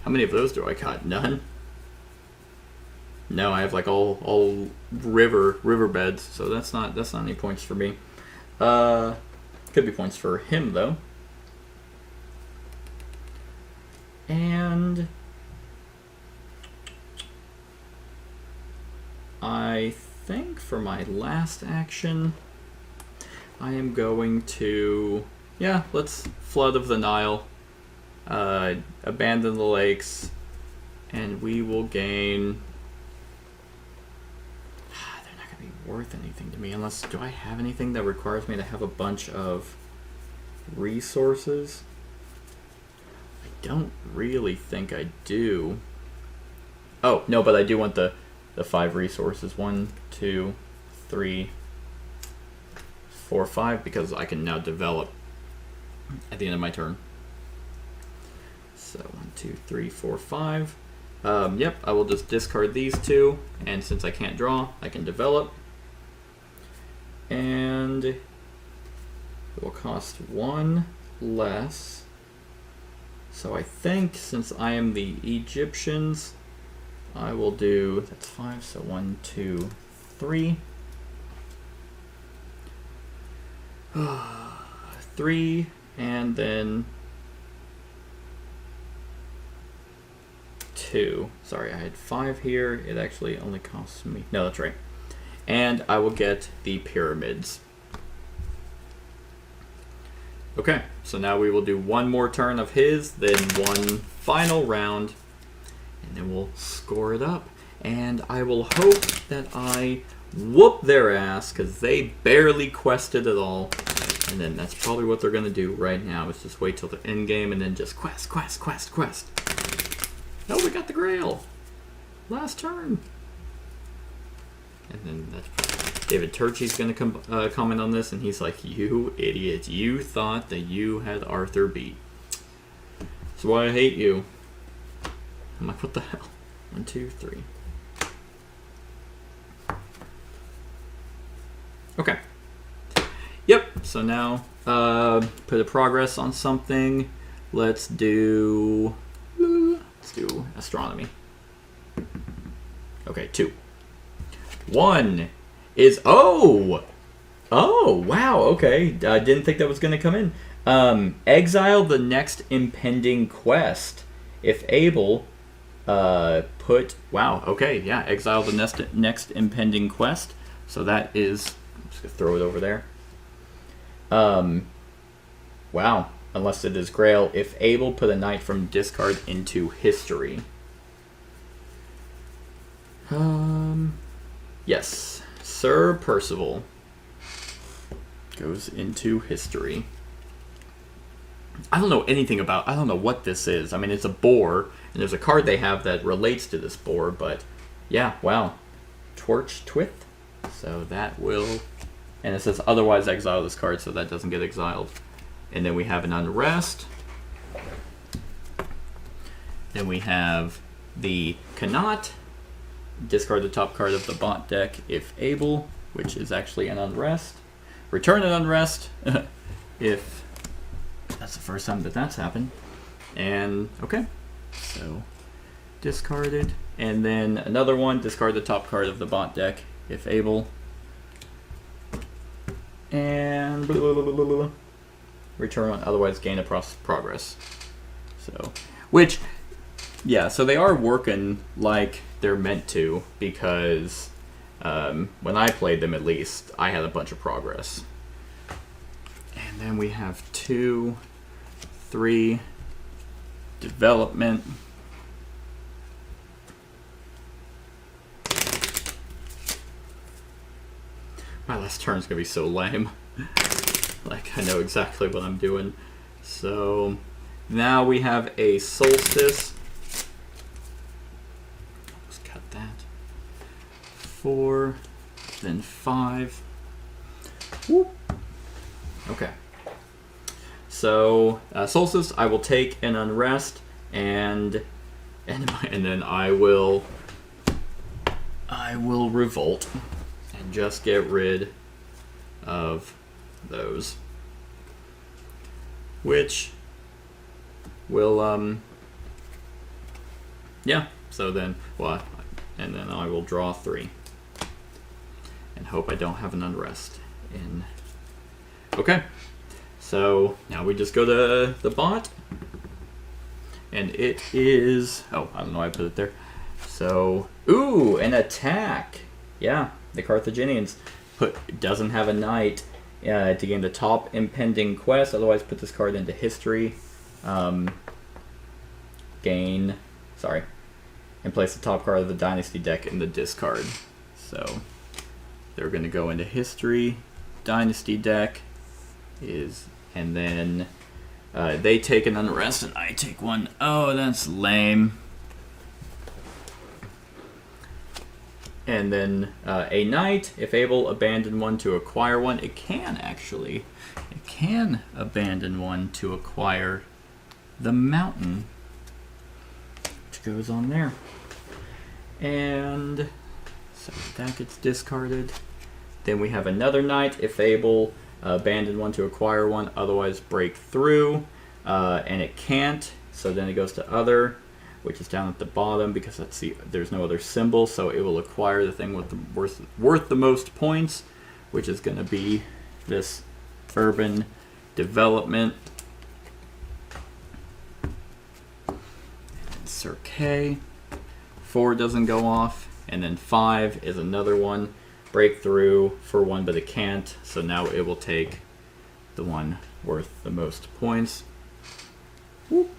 How many of those do I cut? None? No, I have like all riverbeds, so that's not any points for me. Could be points for him though. And I think for my last action, I am going to, yeah, let's Flood of the Nile, abandon the lakes, and we will gain. They're not going to be worth anything to me unless, do I have anything that requires me to have a bunch of resources? I don't really think I do. Oh, no, but I do want the 5 resources. 1, 2, 3, 4, 5, because I can now develop at the end of my turn. So 1, 2, 3, 4, 5. Yep, I will just discard these 2, and since I can't draw, I can develop. And it will cost 1 less. So I think since I am the Egyptians, I will do, that's 5, so 1, 2, 3. 3, and then 2. Sorry, I had 5 here. It actually only costs me, no, that's right. And I will get the pyramids. Okay, so now we will do one more turn of his, then one final round, and then we'll score it up. And I will hope that I whoop their ass, because they barely quested at all. And then that's probably what they're going to do right now, is just wait till the end game and then just quest. No, we got the Grail. Last turn. And then that's David Turchi's going to comment on this, and he's like, you idiot, you thought that you had Arthur beat. That's why I hate you. I'm like, what the hell? 1, 2, 3. Okay. Yep, so now put a progress on something. Let's do astronomy. Okay, 2. 1 is, oh wow, okay. I didn't think that was going to come in. Exile the next impending quest. If able, put, wow, okay, yeah, exile the next impending quest. So that is, I'm just going to throw it over there. Wow, unless it is Grail. If able, put a knight from discard into history. Yes, Sir Percival goes into history. I don't know anything about, I don't know what this is. I mean, it's a boar, and there's a card they have that relates to this boar, but yeah, wow. Torch Twith. So that will, and it says otherwise exile this card, so that doesn't get exiled. And then we have an Unrest. Then we have the Connaught. Discard the top card of the bot deck if able, which is actually an Unrest. Return an Unrest if that's the first time that that's happened. And okay, so discarded. And then another one, discard the top card of the bot deck if able. And return one, otherwise gain a progress. So, which, yeah, so they are working like they're meant to, because When I played them, at least, I had a bunch of progress. And then we have 2, 3, development. My last turn is going to be so lame. Like, I know exactly what I'm doing. So, now we have a Solstice. Let's cut that. 4, then 5. Whoop. Okay. So, Solstice, I will take an Unrest, and then I will revolt. Just get rid of those, which will yeah, so then and then I will draw 3 and hope I don't have an Unrest in. Okay, so now we just go to the bot, and it is, oh, I don't know why I put it there. So, ooh, an attack. Yeah, the Carthaginians doesn't have a knight to gain the top impending quest. Otherwise, put this card into history. And place the top card of the Dynasty deck in the discard. So they're going to go into history. Dynasty deck and then they take an Unrest and I take one. Oh, that's lame. And then a knight, if able, abandon one to acquire one. It can abandon one to acquire the mountain, which goes on there. And so that gets discarded. Then we have another knight, if able, abandon one to acquire one, otherwise break through. And it can't, so then it goes to other, which is down at the bottom because there's no other symbol, so it will acquire the thing with the worth the most points, which is going to be this urban development. And Sir K. 4 doesn't go off, and then 5 is another one. Breakthrough for 1, but it can't, so now it will take the one worth the most points. Whoop.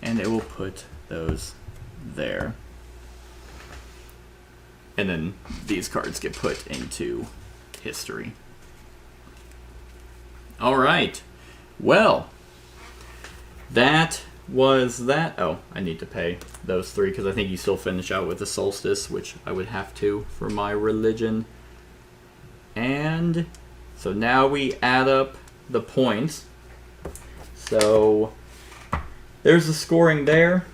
And it will put those there. And then these cards get put into history. All right. Well, that was that. Oh, I need to pay those 3 because I think you still finish out with the Solstice, which I would have to for my religion. And so now we add up the points. So there's the scoring there.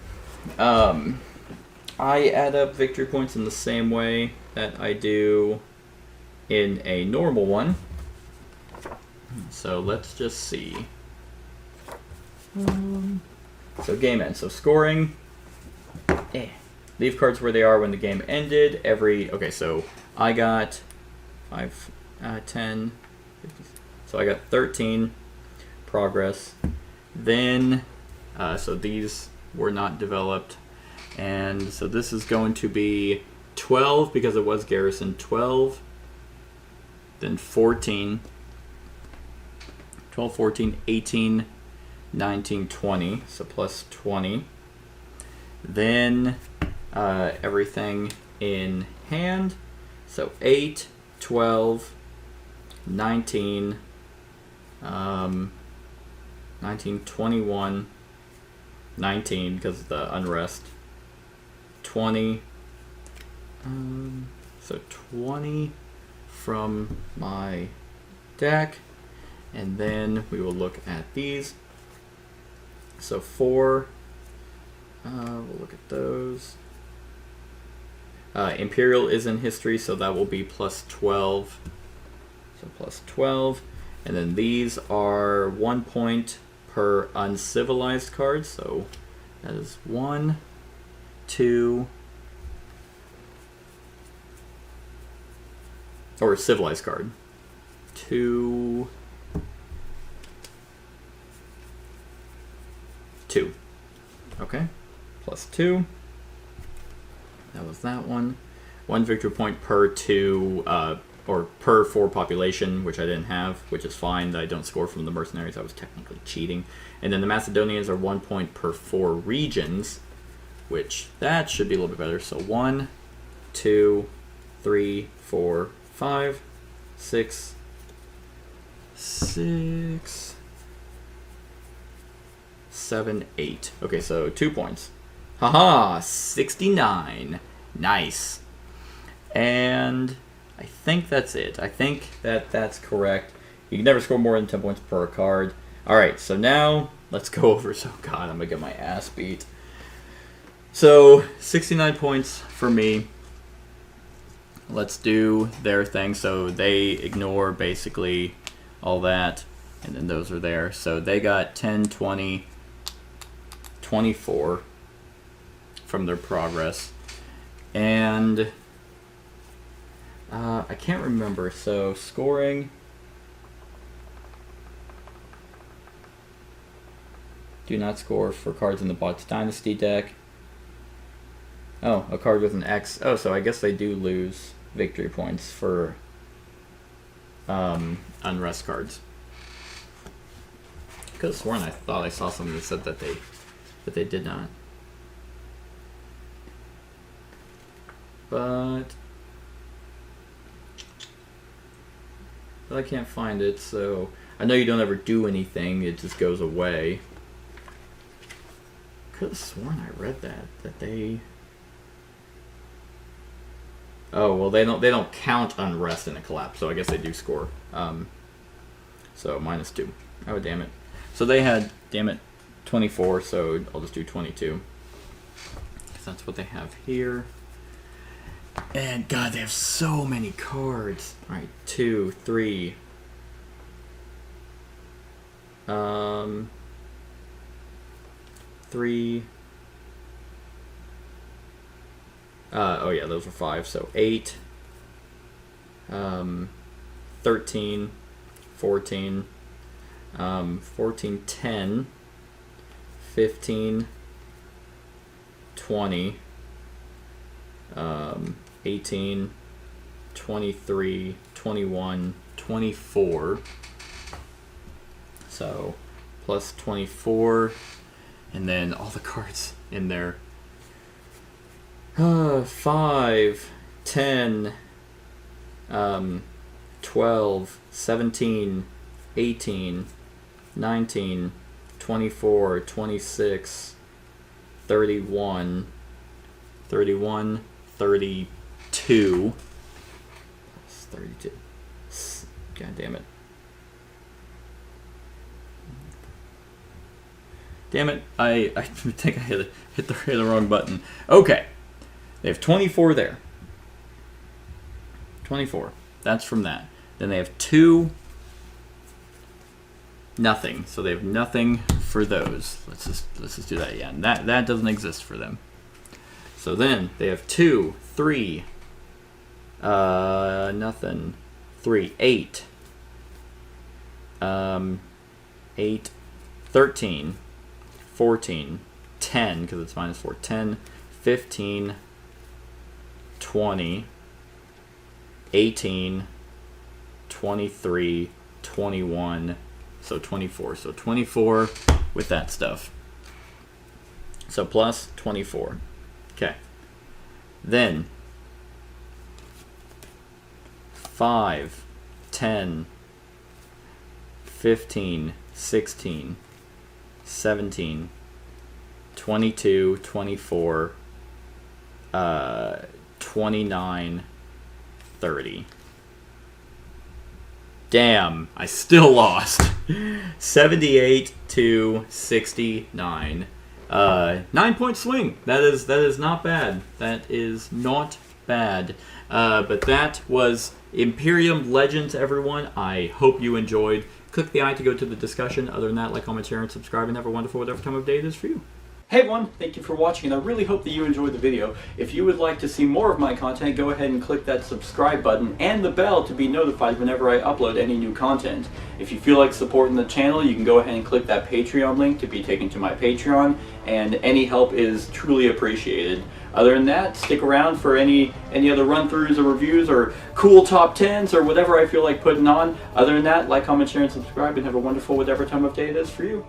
I add up victory points in the same way that I do in a normal one. So let's just see. So game end. So scoring. Leave cards where they are when the game ended. Okay, so I got 5, 10, 50, so I got 13 progress. Then so these were not developed, and so this is going to be 12 because it was garrison 12, then 14, 12, 14, 18, 19, 20, so plus 20. Then everything in hand, so 8, 12, 19, 19, 21, 19 because of the Unrest, 20, so 20 from my deck, and then we will look at these. So 4, we'll look at those. Imperial is in history, so that will be plus 12. So plus 12. And then these are 1 point per uncivilized card. So that is 1, 2, or civilized card. 2, 2. Okay. Plus 2. That was that one. 1 victory point per 2, or per 4 population, which I didn't have, which is fine that I don't score from the mercenaries. I was technically cheating. And then the Macedonians are 1 point per 4 regions, which that should be a little bit better. So 1, 2, 3, 4, 5, 6, 7, 8. Okay, so 2 points. Haha, 69. Nice. And I think that's it. I think that's correct. You can never score more than 10 points per card. Alright, so now let's go over. So, God, I'm going to get my ass beat. So, 69 points for me. Let's do their thing. So, they ignore basically all that. And then those are there. So, they got 10, 20, 24 from their progress. And I can't remember. So scoring. Do not score for cards in the Bot's Dynasty deck. Oh, a card with an X. Oh, so I guess they do lose victory points for unrest cards. I could have sworn I thought I saw something that said that they did not. But I can't find it, so I know you don't ever do anything, it just goes away. Could have sworn I read that they... Oh, well, they don't count unrest in a collapse, so I guess they do score. So -2. Oh, damn it. So they had, damn it, 24, so I'll just do 22. Because that's what they have here. And God, they have so many cards. All right, 2, 3. Three. Oh yeah, those were 5. So 8. 13, 14. 14, 10. 15. 20. 18, 23, 21, 24. So, plus 24. And then all the cards in there. 5, 10, 12, 17, 18, 19, 24, 26, 31, 32. That's 32. God damn it. Damn it. I think I hit the wrong button. Okay. They have 24 there. 24. That's from that. Then they have 2. Nothing. So they have nothing for those. Let's just do that again. That doesn't exist for them. So then they have 2, 3, nothing, 3, 8, 8, 13, 14, 10, because it's -4, 10, 15, 20, 18, 23, 21, so 24. So 24 with that stuff. So plus 24. Okay. Then 5, 10, 15, 16, 17, 22, 24, 29, 30. Damn, I still lost. 78 to 69. 9-point swing. That is not bad. That is not bad. But that was Imperium Legends, everyone. I hope you enjoyed. Click the eye to go to the discussion. Other than that, like, comment, share, and subscribe, and have a wonderful whatever time of day it is for you. Hey everyone, thank you for watching, and I really hope that you enjoyed the video. If you would like to see more of my content, go ahead and click that subscribe button and the bell to be notified whenever I upload any new content. If you feel like supporting the channel, you can go ahead and click that Patreon link to be taken to my Patreon, and any help is truly appreciated. Other than that, stick around for any other run-throughs or reviews or cool top 10s or whatever I feel like putting on. Other than that, like, comment, share, and subscribe, and have a wonderful whatever time of day it is for you.